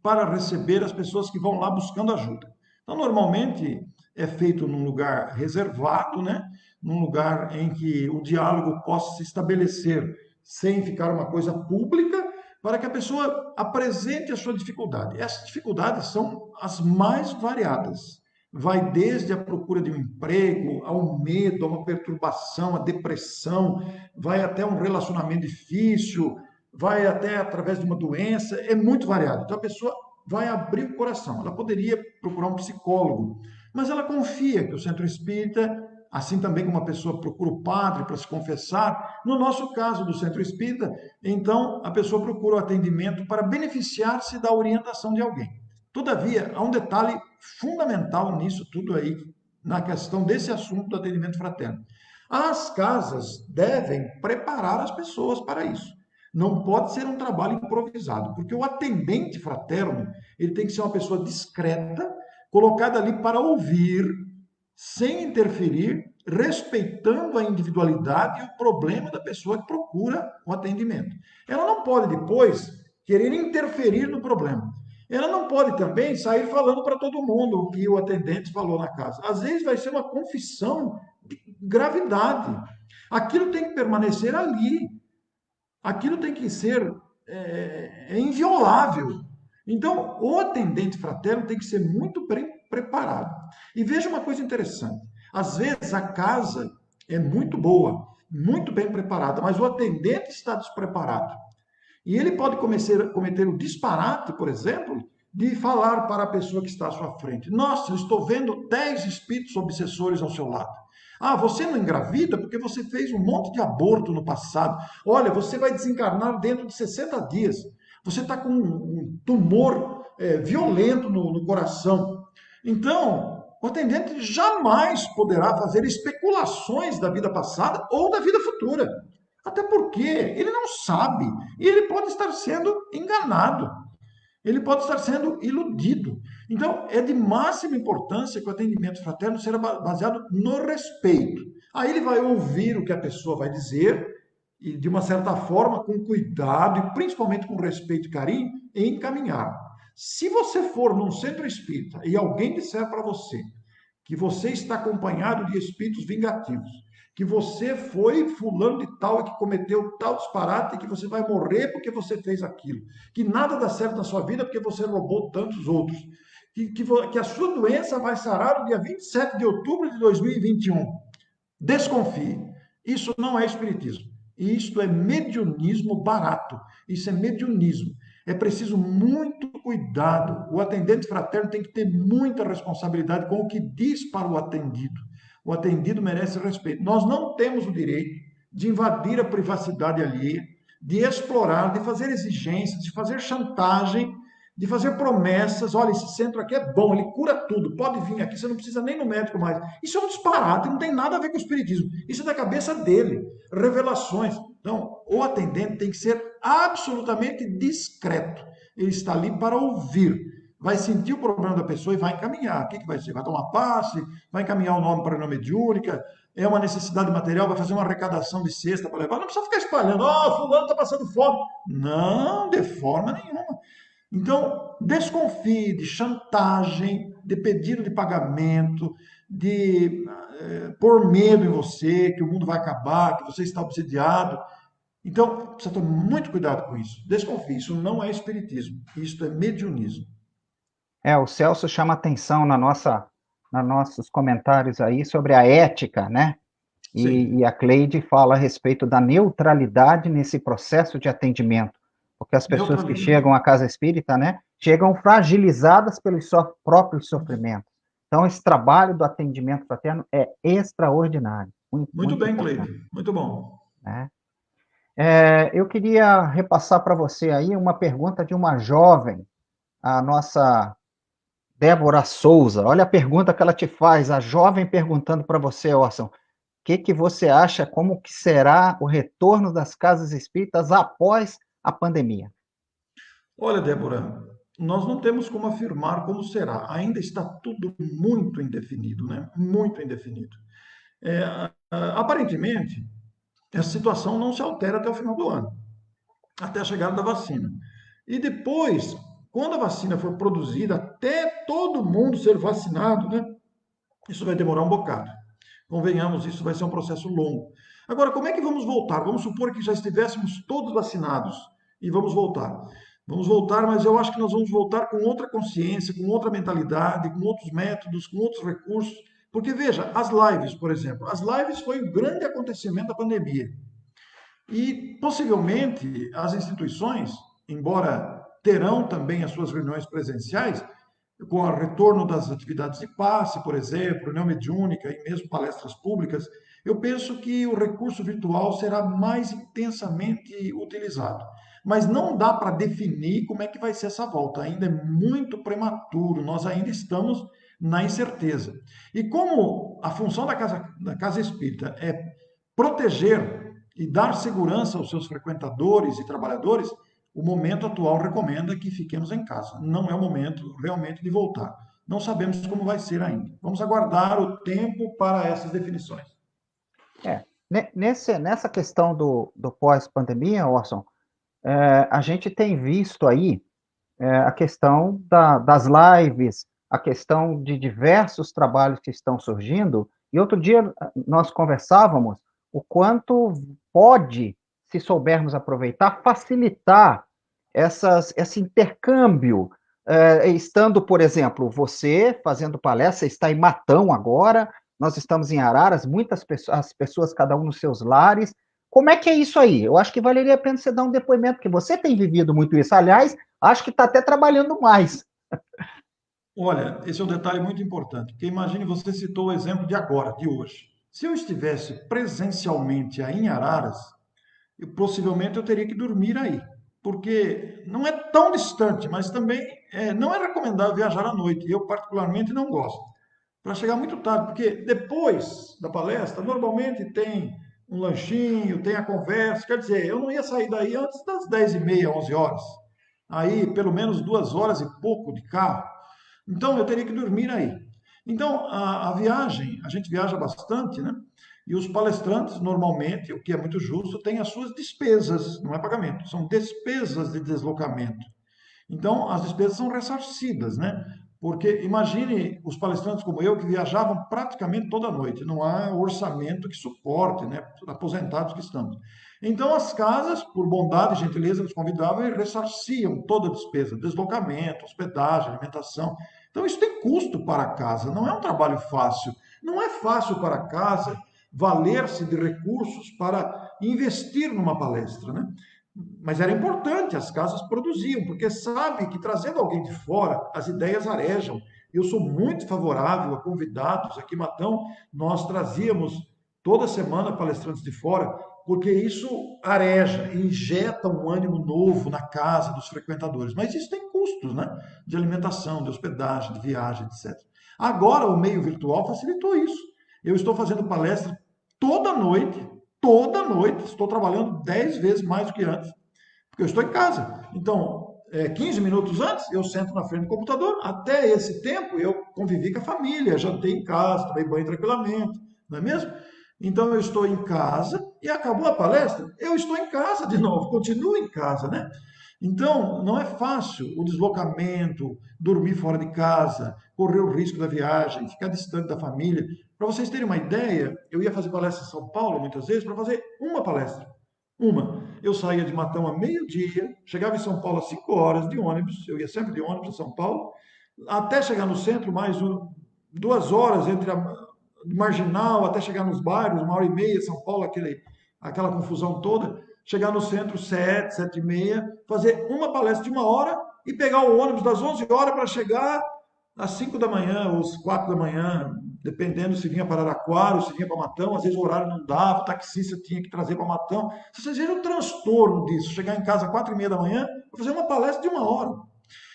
para receber as pessoas que vão lá buscando ajuda. Então, normalmente é feito num lugar reservado, né? Num lugar em que o diálogo possa se estabelecer sem ficar uma coisa pública, para que a pessoa apresente a sua dificuldade. Essas dificuldades são as mais variadas. Vai desde a procura de um emprego, ao medo, a uma perturbação, a depressão, vai até um relacionamento difícil, vai até através de uma doença, é muito variado. Então a pessoa vai abrir o coração. Ela poderia procurar um psicólogo, mas ela confia que o centro espírita, assim também como uma pessoa procura o padre para se confessar, no nosso caso do centro espírita, então a pessoa procura o atendimento para beneficiar-se da orientação de alguém. Todavia, há um detalhe fundamental nisso tudo aí, na questão desse assunto do atendimento fraterno. As casas devem preparar as pessoas para isso. Não pode ser um trabalho improvisado, porque o atendente fraterno, ele tem que ser uma pessoa discreta, colocada ali para ouvir, sem interferir, respeitando a individualidade e o problema da pessoa que procura o atendimento. Ela não pode depois querer interferir no problema. Ela não pode também sair falando para todo mundo o que o atendente falou na casa. Às vezes vai ser uma confissão de gravidade. Aquilo tem que permanecer ali. Aquilo tem que ser inviolável. Então, o atendente fraterno tem que ser muito bem preparado. E veja uma coisa interessante. Às vezes a casa é muito boa, muito bem preparada, mas o atendente está despreparado. E ele pode cometer o disparate, por exemplo, de falar para a pessoa que está à sua frente: nossa, eu estou vendo 10 espíritos obsessores ao seu lado. Ah, você não engravida porque você fez um monte de aborto no passado. Olha, você vai desencarnar dentro de 60 dias. Você está com um tumor violento no coração. Então, o atendente jamais poderá fazer especulações da vida passada ou da vida futura. Até porque ele não sabe e ele pode estar sendo enganado. Ele pode estar sendo iludido. Então, é de máxima importância que o atendimento fraterno seja baseado no respeito. Aí ele vai ouvir o que a pessoa vai dizer e, de uma certa forma, com cuidado e principalmente com respeito e carinho, encaminhar. Se você for num centro espírita e alguém disser para você que você está acompanhado de espíritos vingativos, que você foi fulano de tal e que cometeu tal disparate e que você vai morrer porque você fez aquilo, que nada dá certo na sua vida porque você roubou tantos outros, que a sua doença vai sarar no dia 27 de outubro de 2021. Desconfie. Isso não é espiritismo. Isto é mediunismo barato. Isso é mediunismo. É preciso muito cuidado. O atendente fraterno tem que ter muita responsabilidade com o que diz para o atendido. O atendido merece respeito. Nós não temos o direito de invadir a privacidade alheia, de explorar, de fazer exigências, de fazer chantagem, de fazer promessas. Olha, esse centro aqui é bom, ele cura tudo, pode vir aqui, você não precisa nem no médico mais. Isso é um disparate, não tem nada a ver com o espiritismo. Isso é da cabeça dele. Revelações. Então, o atendente tem que ser absolutamente discreto. Ele está ali para ouvir. Vai sentir o problema da pessoa e vai encaminhar. O que vai ser? Vai tomar passe? Vai encaminhar o nome para a mediúnica? É uma necessidade material? Vai fazer uma arrecadação de cesta para levar? Não precisa ficar espalhando. Fulano está passando fome. Não, de forma nenhuma. Então, desconfie de chantagem, de pedido de pagamento, de pôr medo em você, que o mundo vai acabar, que você está obsediado. Então, precisa tomar muito cuidado com isso. Desconfie, isso não é espiritismo, isso é mediunismo. O Celso chama atenção nos nossos comentários aí sobre a ética, né? Sim, E a Cleide fala a respeito da neutralidade nesse processo de atendimento, porque as pessoas que neutralidade. chegam à casa espírita, né, chegam fragilizadas pelos próprios sofrimentos. Então, esse trabalho do atendimento fraterno é extraordinário, muito, Muito muito bem, importante, Cleide, muito bom. né? Eu queria repassar para você aí uma pergunta de uma jovem, a nossa Débora Souza. Olha a pergunta que ela te faz, a jovem perguntando para você, Orson. Que você acha, como que será o retorno das casas espíritas após a pandemia? Olha, Débora, nós não temos como afirmar como será. Ainda está tudo muito indefinido, né? Muito indefinido. Aparentemente, essa situação não se altera até o final do ano, até a chegada da vacina. E depois, quando a vacina for produzida, até todo mundo ser vacinado, né? Isso vai demorar um bocado. Convenhamos, isso vai ser um processo longo. Agora, como é que vamos voltar? Vamos supor que já estivéssemos todos vacinados e vamos voltar. Vamos voltar, mas eu acho que nós vamos voltar com outra consciência, com outra mentalidade, com outros métodos, com outros recursos. Porque veja, as lives, por exemplo, as lives foi o grande acontecimento da pandemia. E possivelmente as instituições, embora terão também as suas reuniões presenciais, com o retorno das atividades de passe, por exemplo, reunião mediúnica e mesmo palestras públicas, eu penso que o recurso virtual será mais intensamente utilizado. Mas não dá para definir como é que vai ser essa volta, ainda é muito prematuro, nós ainda estamos na incerteza. E como a função da casa espírita é proteger e dar segurança aos seus frequentadores e trabalhadores, o momento atual recomenda que fiquemos em casa. Não é o momento realmente de voltar. Não sabemos como vai ser ainda. Vamos aguardar o tempo para essas definições. Nessa questão do pós-pandemia, Orson, a gente tem visto aí a questão das lives, a questão de diversos trabalhos que estão surgindo, e outro dia nós conversávamos o quanto pode, se soubermos aproveitar, facilitar esse intercâmbio, estando, por exemplo, você fazendo palestra, você está em Matão agora, nós estamos em Araras, muitas pessoas, as pessoas, cada um nos seus lares. Como é que é isso aí? Eu acho que valeria a pena você dar um depoimento, porque você tem vivido muito isso. Aliás, acho que está até trabalhando mais. Olha, esse é um detalhe muito importante, porque imagine, você citou o exemplo de agora, de hoje. Se eu estivesse presencialmente aí em Araras, possivelmente eu teria que dormir aí, porque não é tão distante, mas também não é recomendável viajar à noite. Eu particularmente não gosto. Para chegar muito tarde, porque depois da palestra, normalmente tem um lanchinho, tem a conversa. Quer dizer, eu não ia sair daí antes das 10h30, 11 horas. Aí, pelo menos 2 horas e pouco de carro. Então, eu teria que dormir aí. Então, a viagem, a gente viaja bastante, né? E os palestrantes, normalmente, o que é muito justo, têm as suas despesas, não é pagamento, são despesas de deslocamento. Então, as despesas são ressarcidas, né? Porque imagine os palestrantes como eu que viajavam praticamente toda noite, não há orçamento que suporte, né? Aposentados que estamos. Então, as casas, por bondade e gentileza, nos convidavam e ressarciam toda a despesa, deslocamento, hospedagem, alimentação. Então, isso tem custo para a casa, não é um trabalho fácil. Não é fácil para a casa valer-se de recursos para investir numa palestra, né? Mas era importante, as casas produziam, porque sabe que trazendo alguém de fora, as ideias arejam. Eu sou muito favorável a convidados. Aqui em Matão, nós trazíamos toda semana palestrantes de fora, porque isso areja, injeta um ânimo novo na casa dos frequentadores. Mas isso tem custos, né? De alimentação, de hospedagem, de viagem, etc. Agora, o meio virtual facilitou isso. Eu estou fazendo palestra toda noite, estou trabalhando 10 vezes mais do que antes, porque eu estou em casa. Então, 15 minutos antes, eu sento na frente do computador. Até esse tempo, eu convivi com a família, jantei em casa, tomei banho tranquilamente, não é mesmo? Então, eu estou em casa e acabou a palestra, eu estou em casa de novo, continuo em casa, né? Então, não é fácil o deslocamento, dormir fora de casa, correr o risco da viagem, ficar distante da família. Para vocês terem uma ideia, eu ia fazer palestra em São Paulo muitas vezes para fazer uma palestra. Uma. Eu saía de Matão a meio-dia, chegava em São Paulo às 5 horas de ônibus, eu ia sempre de ônibus a São Paulo, até chegar no centro, mais 2 horas entre a Marginal até chegar nos bairros, 1 hora e meia, São Paulo, aquela confusão toda. Chegar no centro 7, 7h30, fazer uma palestra de 1 hora e pegar o ônibus das 11 horas para chegar às 5 da manhã, ou às 4 da manhã, dependendo se vinha para Araraquara ou se vinha para Matão, às vezes o horário não dava, o taxista tinha que trazer para Matão. Vocês viram o transtorno disso, chegar em casa às 4h30 da manhã para fazer uma palestra de 1 hora.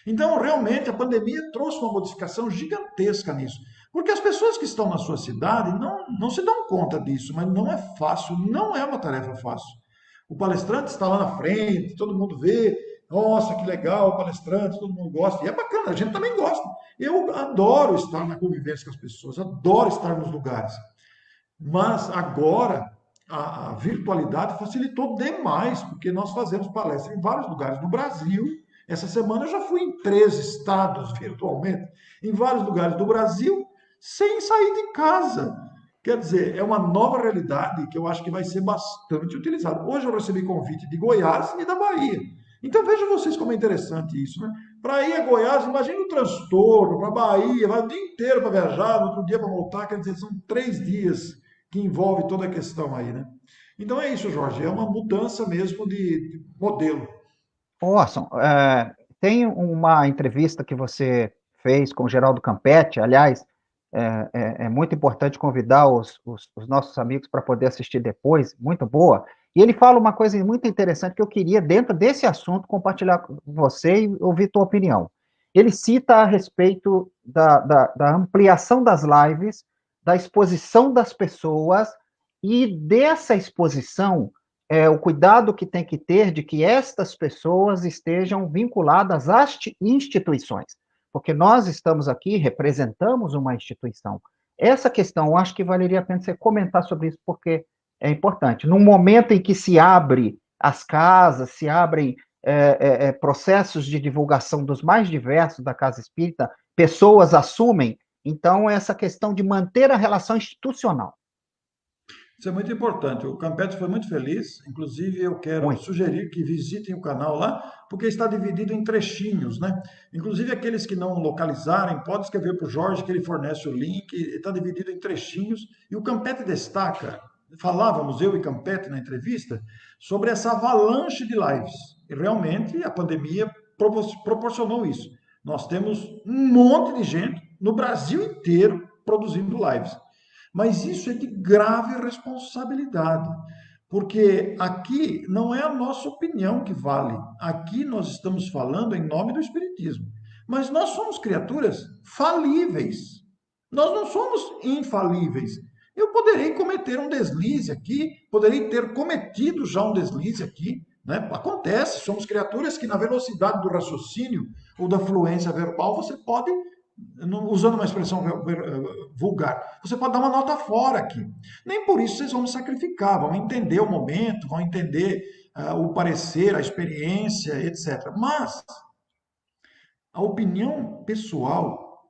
Então, realmente, a pandemia trouxe uma modificação gigantesca nisso. Porque as pessoas que estão na sua cidade não se dão conta disso, mas não é fácil, não é uma tarefa fácil. O palestrante está lá na frente, todo mundo vê, nossa, que legal, o palestrante, todo mundo gosta, e é bacana, a gente também gosta. Eu adoro estar na convivência com as pessoas, adoro estar nos lugares. Mas agora a virtualidade facilitou demais, porque nós fazemos palestra em vários lugares no Brasil. Essa semana eu já fui em 3 estados virtualmente, em vários lugares do Brasil, sem sair de casa. Quer dizer, é uma nova realidade que eu acho que vai ser bastante utilizada. Hoje eu recebi convite de Goiás e da Bahia. Então vejam vocês como é interessante isso, né? Para ir a Goiás, imagina o transtorno, para a Bahia, vai o dia inteiro para viajar, no outro dia para voltar, quer dizer, são 3 dias que envolve toda a questão aí, né? Então é isso, Jorge, é uma mudança mesmo de modelo. Orson, tem uma entrevista que você fez com o Geraldo Campetti, aliás, é muito importante convidar os nossos amigos para poder assistir depois, muito boa, e ele fala uma coisa muito interessante que eu queria, dentro desse assunto, compartilhar com você e ouvir tua opinião. Ele cita a respeito da ampliação das lives, da exposição das pessoas, e dessa exposição o cuidado que tem que ter de que estas pessoas estejam vinculadas às instituições, porque nós estamos aqui, representamos uma instituição. Essa questão, eu acho que valeria a pena você comentar sobre isso, porque é importante. No momento em que se abre as casas, se abrem processos de divulgação dos mais diversos da Casa Espírita, pessoas assumem, então, essa questão de manter a relação institucional. Isso é muito importante. O Campetti foi muito feliz. Inclusive, eu quero Muito. sugerir que visitem o canal lá, porque está dividido em trechinhos, né? Inclusive, aqueles que não localizarem, podem escrever para o Jorge, que ele fornece o link. Está dividido em trechinhos. E o Campetti destaca, falávamos, eu e Campetti, na entrevista, sobre essa avalanche de lives. E realmente, a pandemia proporcionou isso. Nós temos um monte de gente no Brasil inteiro produzindo lives. Mas isso é de grave responsabilidade, porque aqui não é a nossa opinião que vale. Aqui nós estamos falando em nome do Espiritismo. Mas nós somos criaturas falíveis. Nós não somos infalíveis. Eu poderei cometer um deslize aqui, poderei ter cometido já um deslize aqui, né? Acontece, somos criaturas que na velocidade do raciocínio ou da fluência verbal você pode, usando uma expressão vulgar, você pode dar uma nota fora aqui. Nem por isso vocês vão me sacrificar, vão entender o momento, vão entender o parecer, a experiência, etc. Mas a opinião pessoal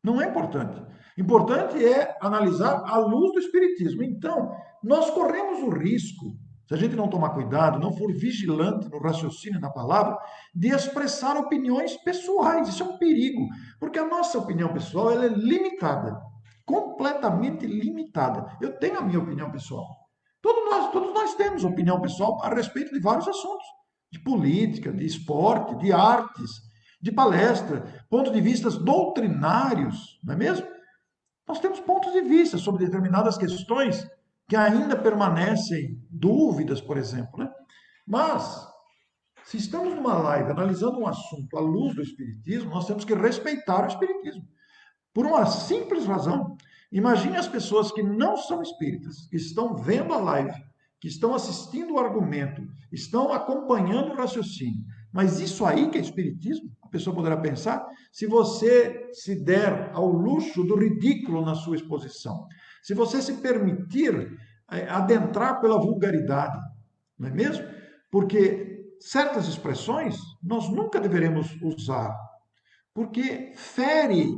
não é importante. Importante é analisar à luz do Espiritismo. Então, nós corremos o risco, se a gente não tomar cuidado, não for vigilante no raciocínio na palavra, de expressar opiniões pessoais. Isso é um perigo, porque a nossa opinião pessoal ela é limitada, completamente limitada. Eu tenho a minha opinião pessoal. Todos nós temos opinião pessoal a respeito de vários assuntos, de política, de esporte, de artes, de palestra, pontos de vista doutrinários, não é mesmo? Nós temos pontos de vista sobre determinadas questões que ainda permanecem dúvidas, por exemplo, né? Mas, se estamos numa live analisando um assunto à luz do Espiritismo, nós temos que respeitar o Espiritismo. Por uma simples razão. Imagine as pessoas que não são espíritas, que estão vendo a live, que estão assistindo o argumento, estão acompanhando o raciocínio. Mas isso aí que é espiritismo, a pessoa poderá pensar, se você se der ao luxo do ridículo na sua exposição, se você se permitir adentrar pela vulgaridade, não é mesmo? Porque certas expressões nós nunca deveremos usar, porque fere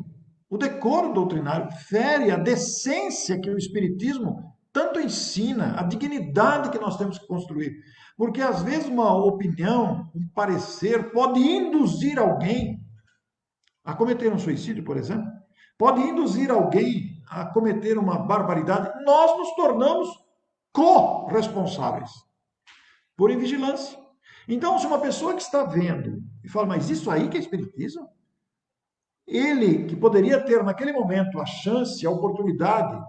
o decoro doutrinário, fere a decência que o Espiritismo tanto ensina, a dignidade que nós temos que construir. Porque às vezes uma opinião, um parecer, pode induzir alguém a cometer um suicídio, por exemplo, pode induzir alguém a cometer uma barbaridade. Nós nos tornamos corresponsáveis por invigilância. Então, se uma pessoa que está vendo e fala, mas isso aí que é espiritismo? Ele, que poderia ter naquele momento a chance, a oportunidade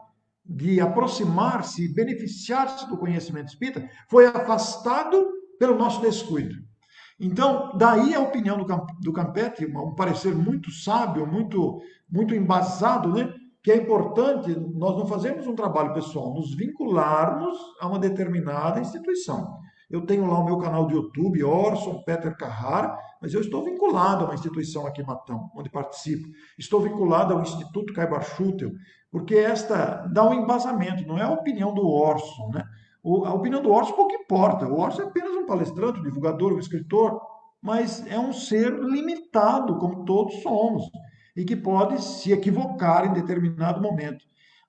de aproximar-se e beneficiar-se do conhecimento espírita, foi afastado pelo nosso descuido. Então, daí a opinião do Campetti, um parecer muito sábio, muito embasado, né? Que é importante nós não fazermos um trabalho pessoal, nos vincularmos a uma determinada instituição. Eu tenho lá o meu canal de YouTube, Orson Peter Carrara, mas eu estou vinculado a uma instituição aqui em Matão, onde participo. Estou vinculado ao Instituto Caibar Schutel, porque esta dá um embasamento, não é a opinião do Orson, né? A opinião do Orson pouco importa. O Orson é apenas um palestrante, um divulgador, um escritor, mas é um ser limitado, como todos somos, e que pode se equivocar em determinado momento.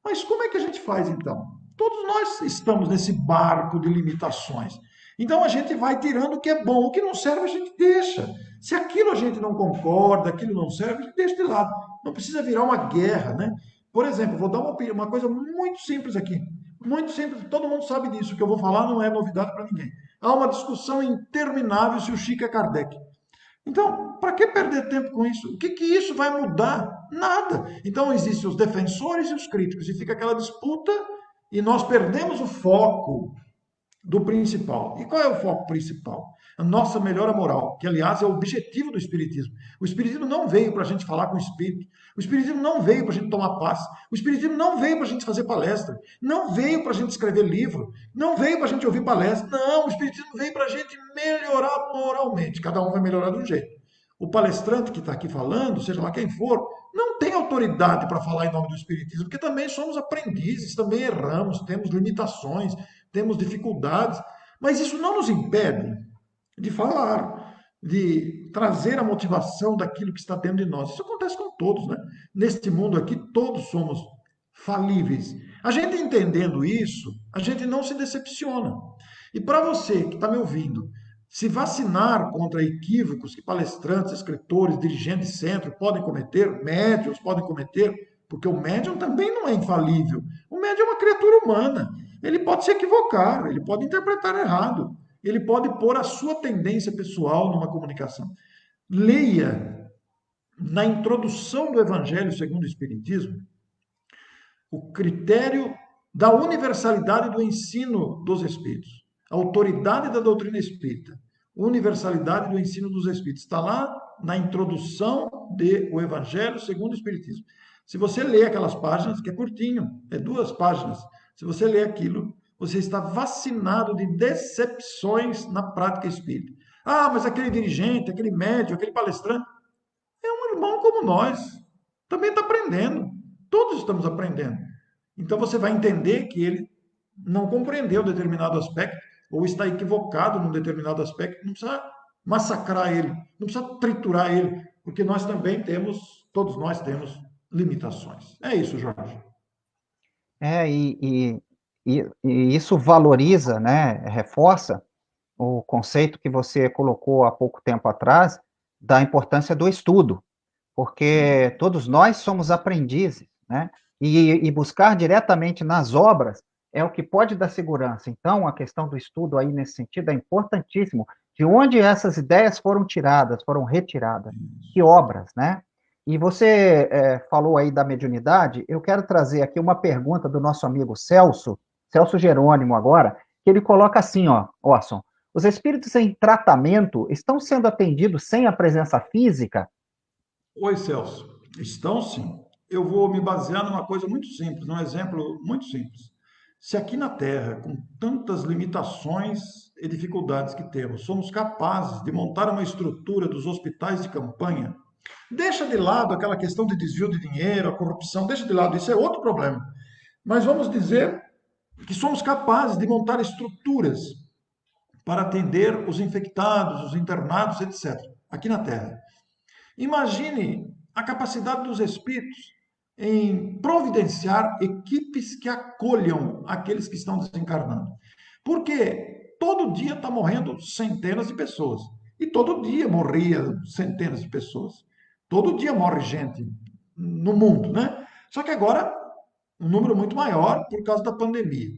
Mas como é que a gente faz então? Todos nós estamos nesse barco de limitações. Então a gente vai tirando o que é bom, o que não serve a gente deixa. Se aquilo a gente não concorda, aquilo não serve, a gente deixa de lado. Não precisa virar uma guerra, né? Por exemplo, vou dar uma coisa muito simples aqui. Muito simples, todo mundo sabe disso. O que eu vou falar não é novidade para ninguém. Há uma discussão interminável se o Chico é Kardec. Então, para que perder tempo com isso? O que isso vai mudar? Nada. Então, existem os defensores e os críticos, e fica aquela disputa e nós perdemos o foco do principal. E qual é o foco principal? A nossa melhora moral, que aliás é o objetivo do Espiritismo. O Espiritismo não veio para a gente falar com o Espírito. O Espiritismo não veio para a gente tomar paz. O Espiritismo não veio para a gente fazer palestra. Não veio para a gente escrever livro. Não veio para a gente ouvir palestra. Não, o Espiritismo veio para a gente melhorar moralmente. Cada um vai melhorar de um jeito. O palestrante que está aqui falando, seja lá quem for, não tem autoridade para falar em nome do Espiritismo, porque também somos aprendizes, também erramos, temos limitações, temos dificuldades, mas isso não nos impede de falar, de trazer a motivação daquilo que está dentro de nós. Isso acontece com todos, né? Neste mundo aqui, todos somos falíveis. A gente entendendo isso, a gente não se decepciona. E para você que está me ouvindo, se vacinar contra equívocos que palestrantes, escritores, dirigentes de centro podem cometer, médiuns podem cometer, porque o médium também não é infalível. O médium é uma criatura humana. Ele pode se equivocar, ele pode interpretar errado, ele pode pôr a sua tendência pessoal numa comunicação. Leia na introdução do Evangelho segundo o Espiritismo o critério da universalidade do ensino dos Espíritos, a autoridade da doutrina espírita, universalidade do ensino dos Espíritos. Está lá na introdução do Evangelho segundo o Espiritismo. Se você ler aquelas páginas, que é curtinho, é 2 páginas, se você ler aquilo, você está vacinado de decepções na prática espírita. Ah, mas aquele dirigente, aquele médium, aquele palestrante, é um irmão como nós. Também está aprendendo. Todos estamos aprendendo. Então você vai entender que ele não compreendeu determinado aspecto, ou está equivocado num determinado aspecto, não precisa massacrar ele, não precisa triturar ele, porque nós também temos, todos nós temos limitações. É isso, Jorge. E isso valoriza, né, reforça o conceito que você colocou há pouco tempo atrás da importância do estudo, porque todos nós somos aprendizes, né, e buscar diretamente nas obras é o que pode dar segurança. Então, a questão do estudo aí, nesse sentido, é importantíssimo. De onde essas ideias foram tiradas, foram retiradas? Que obras, né? E você falou aí da mediunidade, eu quero trazer aqui uma pergunta do nosso amigo Celso Jerônimo agora, que ele coloca assim, ó, Orson, os espíritos em tratamento estão sendo atendidos sem a presença física? Oi, Celso. Estão sim. Eu vou me basear numa coisa muito simples, num exemplo muito simples. Se aqui na Terra, com tantas limitações e dificuldades que temos, somos capazes de montar uma estrutura dos hospitais de campanha, deixa de lado aquela questão de desvio de dinheiro, a corrupção, deixa de lado, isso é outro problema. Mas vamos dizer que somos capazes de montar estruturas para atender os infectados, os internados, etc., aqui na Terra. Imagine a capacidade dos espíritos em providenciar equipes que acolham aqueles que estão desencarnando. Porque todo dia está morrendo centenas de pessoas. E todo dia morria centenas de pessoas. Todo dia morre gente no mundo, né? Só que agora um número muito maior por causa da pandemia.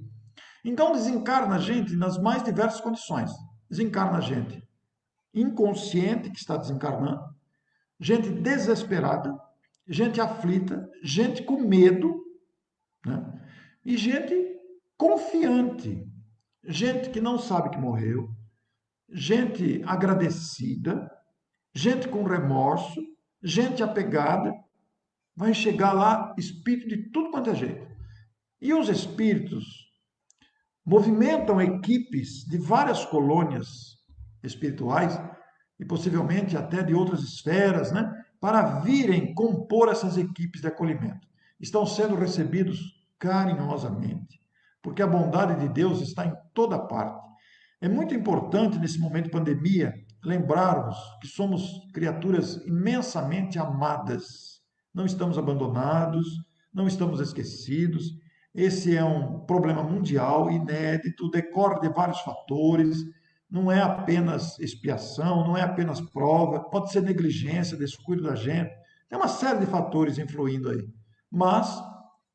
Então desencarna a gente nas mais diversas condições. Desencarna a gente inconsciente que está desencarnando, gente desesperada, gente aflita, gente com medo, né? E gente confiante, gente que não sabe que morreu, gente agradecida, gente com remorso, gente apegada. Vai chegar lá espírito de tudo quanto é jeito. E os espíritos movimentam equipes de várias colônias espirituais e possivelmente até de outras esferas, né, para virem compor essas equipes de acolhimento. Estão sendo recebidos carinhosamente, porque a bondade de Deus está em toda parte. É muito importante nesse momento de pandemia lembrarmos que somos criaturas imensamente amadas. Não estamos abandonados, não estamos esquecidos. Esse é um problema mundial, inédito, decorre de vários fatores, não é apenas expiação, não é apenas prova, pode ser negligência, descuido da gente, tem uma série de fatores influindo aí. Mas,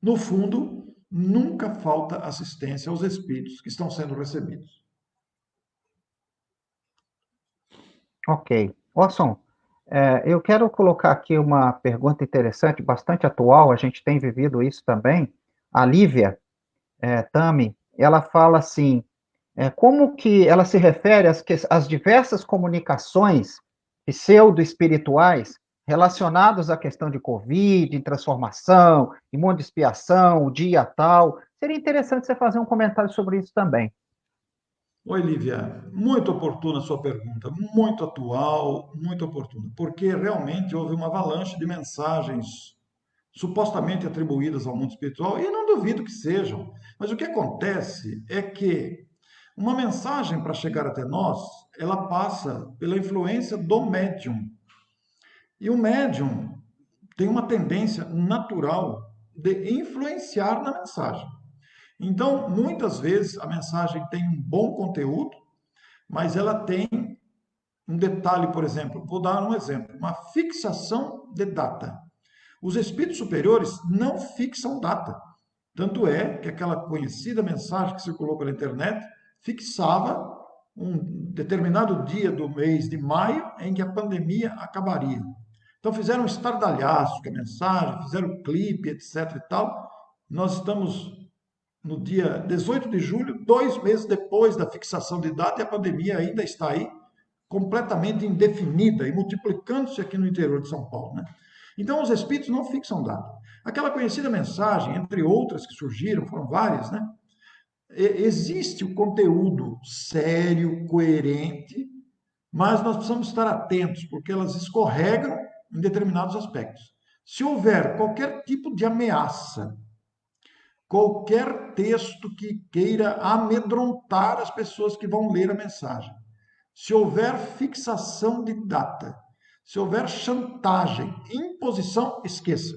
no fundo, nunca falta assistência aos espíritos que estão sendo recebidos. Ok. Orson, eu quero colocar aqui uma pergunta interessante, bastante atual, a gente tem vivido isso também. A Lívia Tami, ela fala assim, como que ela se refere às diversas comunicações pseudo-espirituais relacionadas à questão de Covid, transformação, imunoexpiação, o dia tal. Seria interessante você fazer um comentário sobre isso também. Oi, Lívia. Muito oportuna a sua pergunta, muito atual, muito oportuna, porque realmente houve uma avalanche de mensagens supostamente atribuídas ao mundo espiritual, e não duvido que sejam. Mas o que acontece é que uma mensagem para chegar até nós, ela passa pela influência do médium. E o médium tem uma tendência natural de influenciar na mensagem. Então, muitas vezes a mensagem tem um bom conteúdo, mas ela tem um detalhe, por exemplo, vou dar um exemplo, uma fixação de data. Os espíritos superiores não fixam data. Tanto é que aquela conhecida mensagem que circulou pela internet fixava um determinado dia do mês de maio em que a pandemia acabaria. Então fizeram um estardalhaço com a mensagem, fizeram um clipe, etc e tal. Nós estamos no dia 18 de julho, 2 meses depois da fixação de data, e a pandemia ainda está aí, completamente indefinida e multiplicando-se aqui no interior de São Paulo, né? Então, os espíritos não fixam data. Aquela conhecida mensagem, entre outras que surgiram, foram várias, né? Existe o conteúdo sério, coerente, mas nós precisamos estar atentos, porque elas escorregam em determinados aspectos. Se houver qualquer tipo de ameaça, qualquer texto que queira amedrontar as pessoas que vão ler a mensagem, se houver fixação de data, se houver chantagem, imposição, esqueça.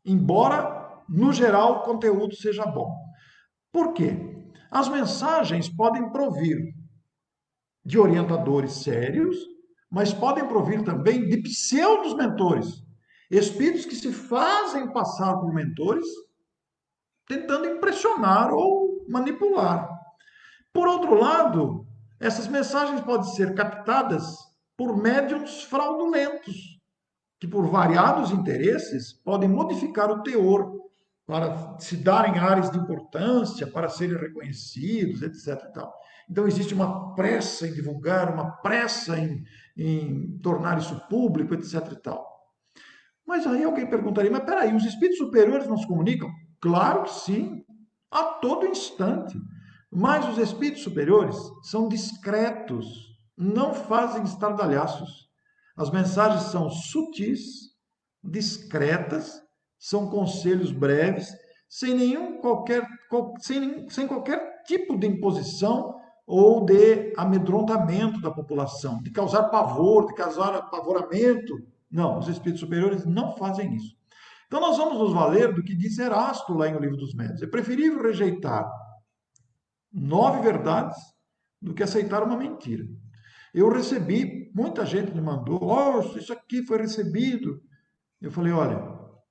Embora, no geral, o conteúdo seja bom. Por quê? As mensagens podem provir de orientadores sérios, mas podem provir também de pseudos mentores, espíritos que se fazem passar por mentores, tentando impressionar ou manipular. Por outro lado, essas mensagens podem ser captadas por médiums fraudulentos, que por variados interesses podem modificar o teor para se darem áreas de importância, para serem reconhecidos, etc. E tal. Então existe uma pressa em divulgar, uma pressa em tornar isso público, etc. E tal. Mas aí alguém perguntaria, mas peraí, os espíritos superiores não se comunicam? Claro que sim, a todo instante. Mas os espíritos superiores são discretos, não fazem estardalhaços. As mensagens são sutis, discretas, são conselhos breves, sem qualquer tipo de imposição ou de amedrontamento da população, de causar pavor, de causar apavoramento. Não, os espíritos superiores não fazem isso. Então nós vamos nos valer do que diz Erasto lá em O Livro dos Médiuns. É preferível rejeitar 9 verdades do que aceitar uma mentira. Eu recebi, muita gente me mandou, oh, isso aqui foi recebido. Eu falei, olha,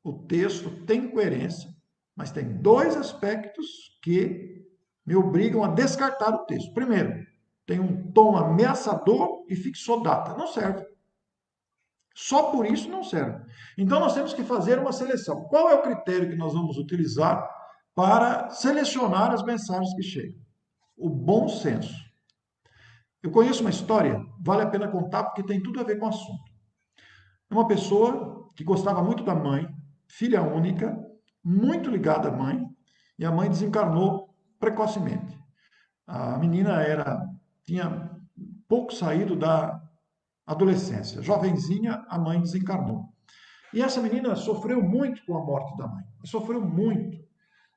o texto tem coerência, mas tem 2 aspectos que me obrigam a descartar o texto. Primeiro, tem um tom ameaçador e fixou data. Não serve. Só por isso não serve. Então nós temos que fazer uma seleção. Qual é o critério que nós vamos utilizar para selecionar as mensagens que chegam? O bom senso. Eu conheço uma história, vale a pena contar porque tem tudo a ver com o assunto. Uma pessoa que gostava muito da mãe, filha única, muito ligada à mãe, e a mãe desencarnou precocemente. A menina tinha pouco saído da adolescência, jovenzinha, a mãe desencarnou. E essa menina sofreu muito com a morte da mãe, sofreu muito.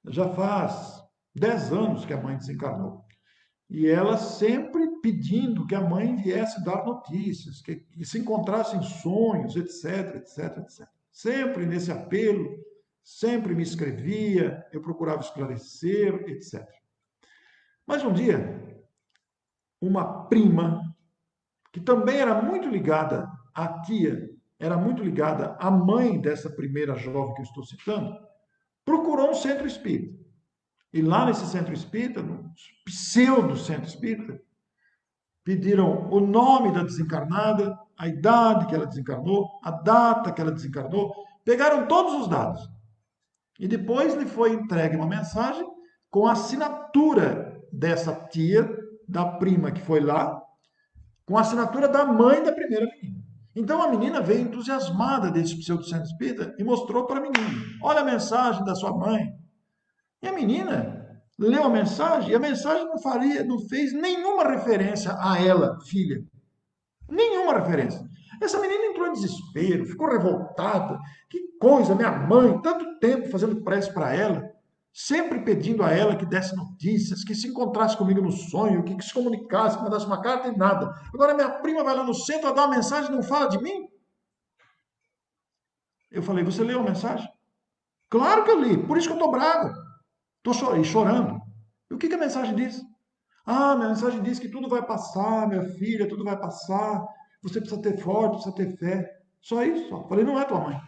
Já faz 10 anos que a mãe desencarnou. E ela sempre pedindo que a mãe viesse dar notícias, que se encontrasse em sonhos, etc, etc, etc. Sempre nesse apelo, sempre me escrevia, eu procurava esclarecer, etc. Mas um dia, uma prima, que também era muito ligada à tia, era muito ligada à mãe dessa primeira jovem que eu estou citando, procurou um centro espírita. E lá nesse centro espírita, no pseudo centro espírita, pediram o nome da desencarnada, a idade que ela desencarnou, a data que ela desencarnou, pegaram todos os dados. E depois lhe foi entregue uma mensagem com a assinatura dessa tia, da prima que foi lá, com a assinatura da mãe da primeira menina. Então a menina veio entusiasmada desse pseudo-centro espírita e mostrou para a menina: olha a mensagem da sua mãe. E a menina leu a mensagem e a mensagem não fez nenhuma referência a ela, filha. Nenhuma referência. Essa menina entrou em desespero, ficou revoltada. Que coisa, minha mãe, tanto tempo fazendo prece para ela, sempre pedindo a ela que desse notícias, que se encontrasse comigo no sonho, que se comunicasse, que mandasse uma carta e nada. Agora minha prima vai lá no centro, ela dá uma mensagem e não fala de mim? Eu falei, você leu a mensagem? Claro que eu li, por isso que eu estou bravo. Estou chorando. E o que a mensagem diz? Ah, minha mensagem diz que tudo vai passar, minha filha, tudo vai passar. Você precisa ter forte, precisa ter fé. Só isso. Só. Falei, não é tua mãe.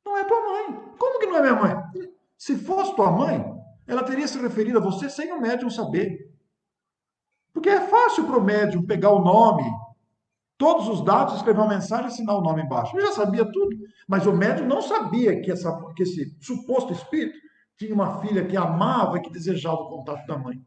Não é tua mãe. Como que não é minha mãe? Se fosse tua mãe, ela teria se referido a você sem o médium saber. Porque é fácil para o médium pegar o nome, todos os dados, escrever uma mensagem e assinar o nome embaixo. Eu já sabia tudo. Mas o médium não sabia que esse suposto espírito tinha uma filha que amava e que desejava o contato da mãe.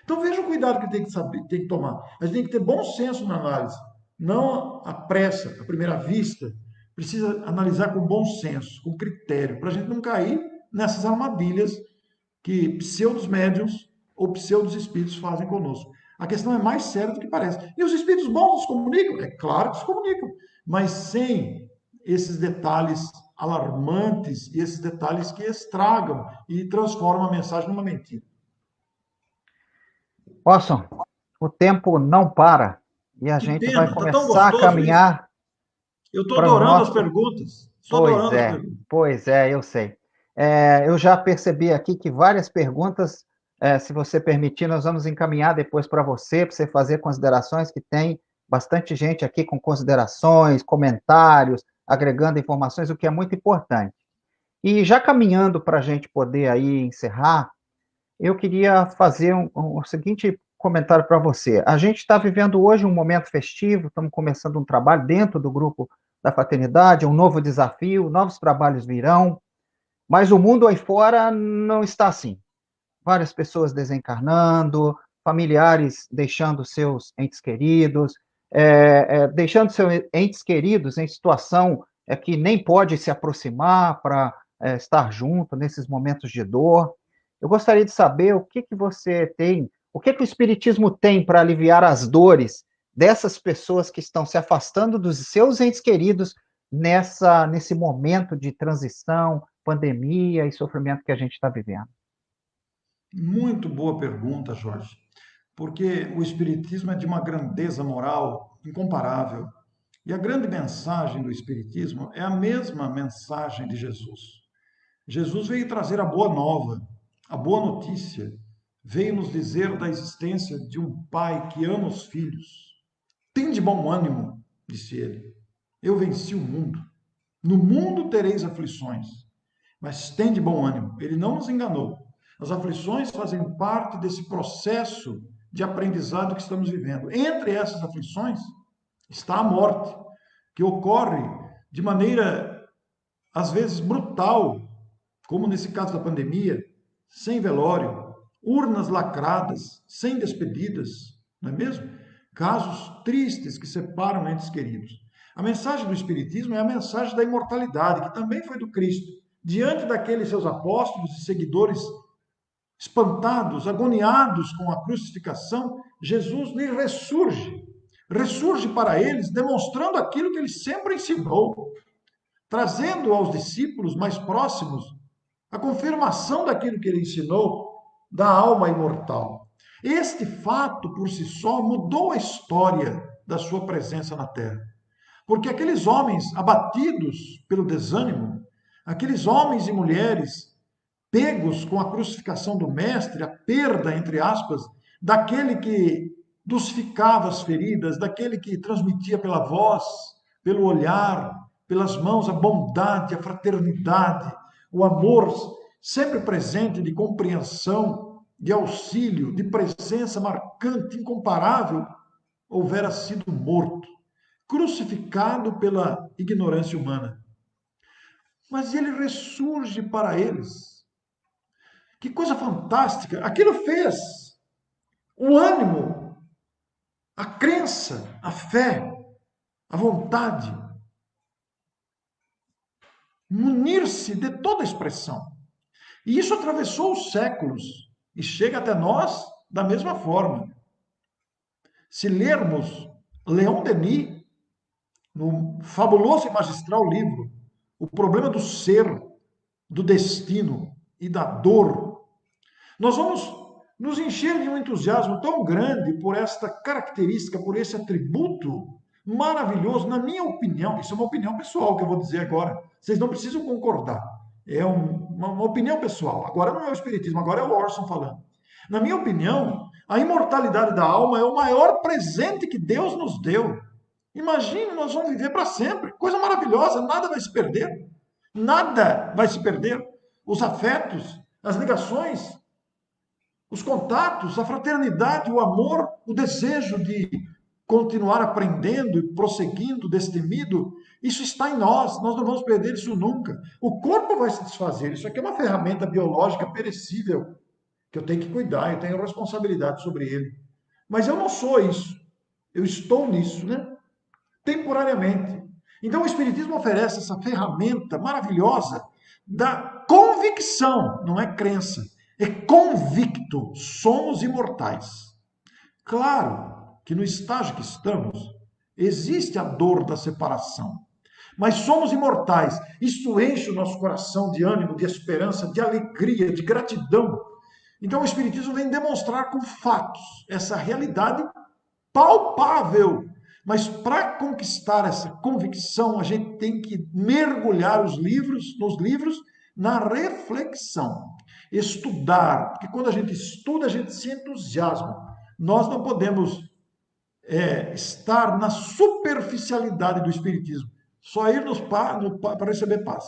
Então veja o cuidado que tem que saber, tem que tomar. A gente tem que ter bom senso na análise, não a pressa, a primeira vista. Precisa analisar com bom senso, com critério, para a gente não cair nessas armadilhas que pseudos médiums ou pseudos espíritos fazem conosco. A questão é mais séria do que parece. E os espíritos bons nos comunicam? É claro que se comunicam, mas sem esses detalhes alarmantes e esses detalhes que estragam e transformam a mensagem numa mentira. Orson, o tempo não para e a Que gente vai pena, tá tão começar a gostoso isso. caminhar Eu estou para o adorando as nosso. perguntas. Estou adorando as perguntas. Pois é, eu sei. Eu já percebi aqui que várias perguntas, se você permitir, nós vamos encaminhar depois para você fazer considerações, que tem bastante gente aqui com considerações, comentários, agregando informações, o que é muito importante. E já caminhando para a gente poder aí encerrar, eu queria fazer o seguinte comentário para você. A gente está vivendo hoje um momento festivo, estamos começando um trabalho dentro do grupo da Fraternidade, um novo desafio, novos trabalhos virão, mas o mundo aí fora não está assim. Várias pessoas desencarnando, familiares deixando seus entes queridos, deixando seus entes queridos em situação que nem pode se aproximar para estar junto nesses momentos de dor. Eu gostaria de saber o que você tem, o que o Espiritismo tem para aliviar as dores dessas pessoas que estão se afastando dos seus entes queridos nesse momento de transição, pandemia e sofrimento que a gente está vivendo. Muito boa pergunta, Jorge. porque o Espiritismo é de uma grandeza moral incomparável. E a grande mensagem do Espiritismo é a mesma mensagem de Jesus. Jesus veio trazer a boa nova, a boa notícia, veio nos dizer da existência de um pai que ama os filhos. Tende bom ânimo, disse ele. Eu venci o mundo. No mundo tereis aflições, mas tende bom ânimo. Ele não nos enganou. As aflições fazem parte desse processo de aprendizado que estamos vivendo. Entre essas aflições está a morte, que ocorre de maneira, às vezes, brutal, como nesse caso da pandemia, sem velório, urnas lacradas, sem despedidas, não é mesmo? Casos tristes que separam entes queridos. A mensagem do Espiritismo é a mensagem da imortalidade, que também foi do Cristo. Diante daqueles seus apóstolos e seguidores espantados, agoniados com a crucificação, Jesus lhe ressurge. Ressurge para eles, demonstrando aquilo que ele sempre ensinou, trazendo aos discípulos mais próximos a confirmação daquilo que ele ensinou da alma imortal. Este fato, por si só, mudou a história da sua presença na Terra. Porque aqueles homens abatidos pelo desânimo, aqueles homens e mulheres pegos com a crucificação do Mestre, a perda, entre aspas, daquele que dulcificava as feridas, daquele que transmitia pela voz, pelo olhar, pelas mãos a bondade, a fraternidade, o amor sempre presente de compreensão, de auxílio, de presença marcante, incomparável, houvera sido morto, crucificado pela ignorância humana. Mas ele ressurge para eles. Que coisa fantástica! Aquilo fez o ânimo, a crença, a fé, a vontade munir-se de toda expressão. E isso atravessou os séculos e chega até nós da mesma forma. Se lermos Leon Denis, no fabuloso e magistral livro O Problema do Ser, do Destino e da Dor, nós vamos nos encher de um entusiasmo tão grande por esta característica, por esse atributo maravilhoso, na minha opinião. Isso é uma opinião pessoal que eu vou dizer agora. Vocês não precisam concordar. É uma opinião pessoal. Agora não é o Espiritismo, agora é o Orson falando. Na minha opinião, a imortalidade da alma é o maior presente que Deus nos deu. Imagine, nós vamos viver para sempre. Coisa maravilhosa, nada vai se perder. Nada vai se perder. Os afetos, as ligações, os contatos, a fraternidade, o amor, o desejo de continuar aprendendo e prosseguindo destemido, isso está em nós não vamos perder isso nunca. O corpo vai se desfazer, isso aqui é uma ferramenta biológica perecível, que eu tenho que cuidar, eu tenho responsabilidade sobre ele. Mas eu não sou isso, eu estou nisso, né? Temporariamente. Então o Espiritismo oferece essa ferramenta maravilhosa da convicção, não é crença. É convicto, somos imortais. Claro que no estágio que estamos, existe a dor da separação. Mas somos imortais. Isso enche o nosso coração de ânimo, de esperança, de alegria, de gratidão. Então o Espiritismo vem demonstrar com fatos essa realidade palpável. Mas para conquistar essa convicção, a gente tem que mergulhar nos livros, na reflexão. Estudar, porque quando a gente estuda, a gente se entusiasma. Nós não podemos estar na superficialidade do Espiritismo, só ir para receber paz.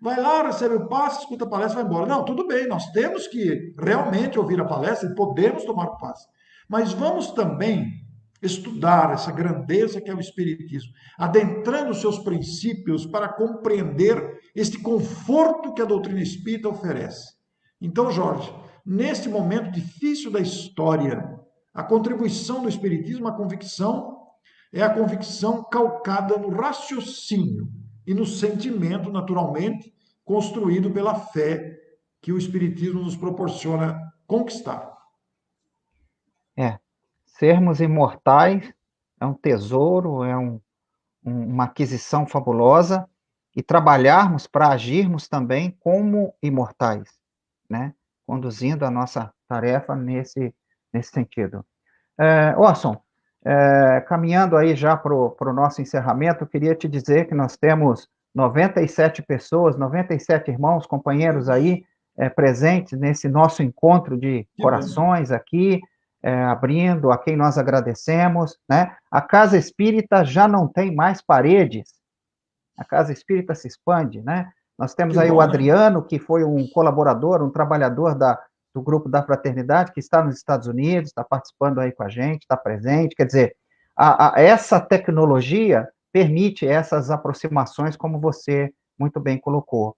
Vai lá, recebe o passe, escuta a palestra e vai embora. Não, tudo bem, nós temos que realmente ouvir a palestra e podemos tomar o passe. Mas vamos também estudar essa grandeza que é o Espiritismo, adentrando os seus princípios para compreender este conforto que a doutrina espírita oferece. Então, Jorge, neste momento difícil da história, a contribuição do Espiritismo, a convicção, é a convicção calcada no raciocínio e no sentimento, naturalmente, construído pela fé que o Espiritismo nos proporciona conquistar. Sermos imortais é um tesouro, uma aquisição fabulosa, e trabalharmos para agirmos também como imortais, né? Conduzindo a nossa tarefa nesse nesse sentido. Orson, caminhando aí já para o nosso encerramento, eu queria te dizer que nós temos 97 pessoas, 97 irmãos, companheiros aí presentes nesse nosso encontro de corações aqui, abrindo, a quem nós agradecemos, né? A Casa Espírita já não tem mais paredes, a Casa Espírita se expande, né? Nós temos aí o Adriano, que foi um colaborador, um trabalhador do Grupo da Fraternidade, que está nos Estados Unidos, está participando aí com a gente, está presente, quer dizer, essa tecnologia permite essas aproximações, como você muito bem colocou.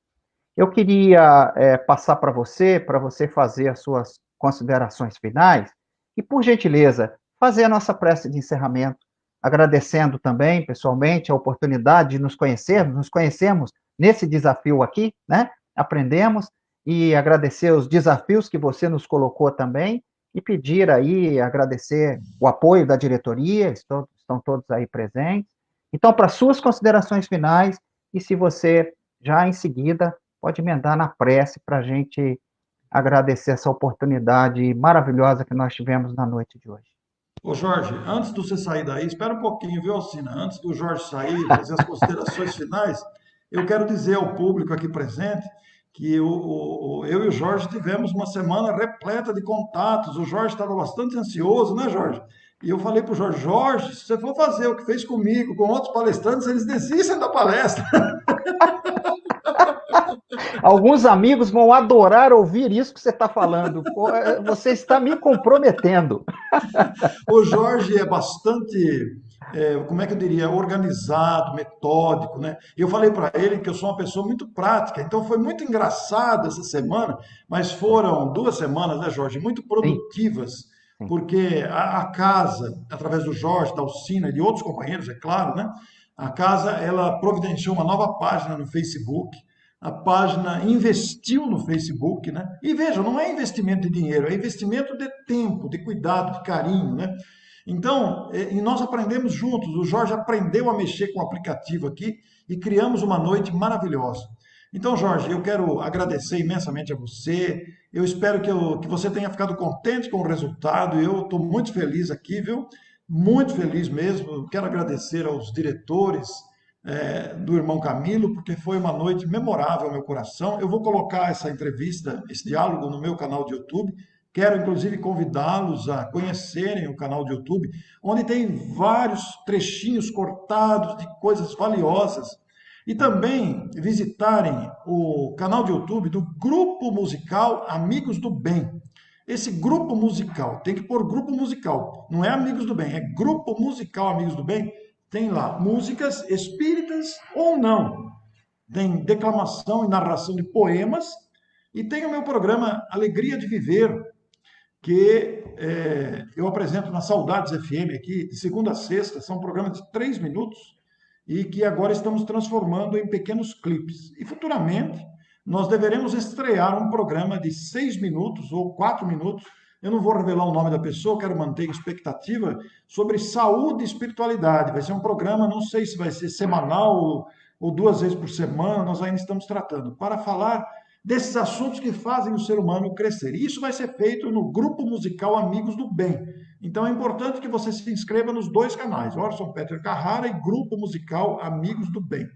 Eu queria passar para você fazer as suas considerações finais, e, por gentileza, fazer a nossa prece de encerramento, agradecendo também, pessoalmente, a oportunidade de nos conhecermos nesse desafio aqui, né? Aprendemos, e agradecer os desafios que você nos colocou também, e pedir aí, agradecer o apoio da diretoria, estão todos aí presentes. Então, para suas considerações finais, e se você, já em seguida, pode emendar na prece para a gente agradecer essa oportunidade maravilhosa que nós tivemos na noite de hoje. Ô Jorge, antes de você sair daí, espera um pouquinho, viu, Alcina? Antes do Jorge sair, fazer as considerações finais, eu quero dizer ao público aqui presente que eu e o Jorge tivemos uma semana repleta de contatos. O Jorge estava bastante ansioso, né, Jorge? E eu falei para o Jorge, Jorge, se você for fazer o que fez comigo, com outros palestrantes, eles desistem da palestra. Alguns amigos vão adorar ouvir isso que você está falando. Você está me comprometendo. O Jorge é bastante, como é que eu diria, organizado, metódico, né? Eu falei para ele que eu sou uma pessoa muito prática, então foi muito engraçado essa semana, mas foram 2 semanas, né, Jorge, muito produtivas, Sim. porque a casa, através do Jorge, da Alcina e de outros companheiros, é claro, né? A casa, ela providenciou uma nova página no Facebook, a página investiu no Facebook, né? E veja, não é investimento de dinheiro, é investimento de tempo, de cuidado, de carinho, né? Então, e nós aprendemos juntos. O Jorge aprendeu a mexer com o aplicativo aqui e criamos uma noite maravilhosa. Então, Jorge, eu quero agradecer imensamente a você. Eu espero que você tenha ficado contente com o resultado. Eu estou muito feliz aqui, viu? Muito feliz mesmo. Quero agradecer aos diretores do irmão Camilo, porque foi uma noite memorável ao meu coração. Eu vou colocar essa entrevista, esse diálogo no meu canal de YouTube. Quero, inclusive, convidá-los a conhecerem o canal de YouTube, onde tem vários trechinhos cortados de coisas valiosas. E também visitarem o canal de YouTube do Grupo Musical Amigos do Bem. Esse grupo musical, tem que pôr grupo musical, não é Amigos do Bem, é Grupo Musical Amigos do Bem. Tem lá músicas espíritas ou não. Tem declamação e narração de poemas. E tem o meu programa Alegria de Viver, que eu apresento na Saudades FM aqui, de segunda a sexta. São programas de 3 minutos e que agora estamos transformando em pequenos clipes. E futuramente nós deveremos estrear um programa de 6 minutos ou 4 minutos. Eu não vou revelar o nome da pessoa, quero manter expectativa, sobre saúde e espiritualidade. Vai ser um programa, não sei se vai ser semanal ou 2 vezes por semana, nós ainda estamos tratando, para falar desses assuntos que fazem o ser humano crescer. E isso vai ser feito no Grupo Musical Amigos do Bem. Então é importante que você se inscreva nos 2 canais, Orson Peter Carrara e Grupo Musical Amigos do Bem.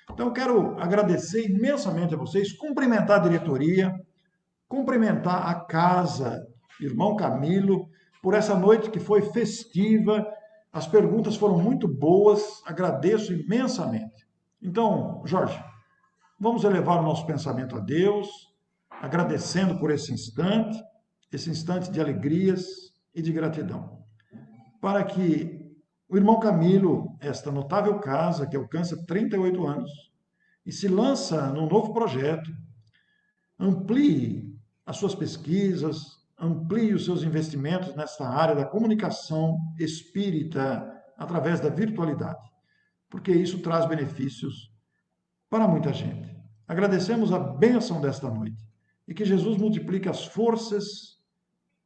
Então, eu quero agradecer imensamente a vocês, cumprimentar a diretoria, cumprimentar a casa, irmão Camilo, por essa noite que foi festiva. As perguntas foram muito boas, agradeço imensamente. Então, Jorge, vamos elevar o nosso pensamento a Deus, agradecendo por esse instante de alegrias e de gratidão, para que o irmão Camilo, esta notável casa que alcança 38 anos e se lança num novo projeto, amplie as suas pesquisas, amplie os seus investimentos nesta área da comunicação espírita através da virtualidade, porque isso traz benefícios para muita gente. Agradecemos a bênção desta noite e que Jesus multiplique as forças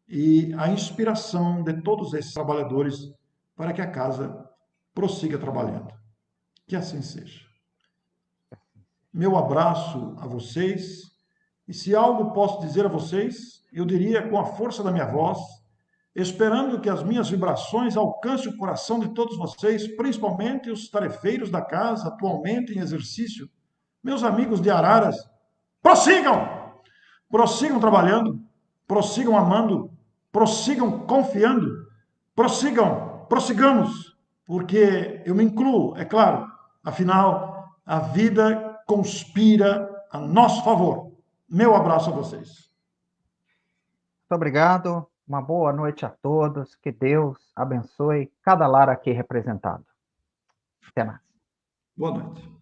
e a inspiração de todos esses trabalhadores para que a casa prossiga trabalhando. Que assim seja. Meu abraço a vocês, e se algo posso dizer a vocês, eu diria com a força da minha voz, esperando que as minhas vibrações alcancem o coração de todos vocês, principalmente os tarefeiros da casa, atualmente em exercício. Meus amigos de Araras, prossigam! Prossigam trabalhando, prossigam amando, prossigam confiando, prossigamos, porque eu me incluo, é claro, afinal, a vida conspira a nosso favor. Meu abraço a vocês. Muito obrigado. Uma boa noite a todos. Que Deus abençoe cada lar aqui representado. Até mais. Boa noite.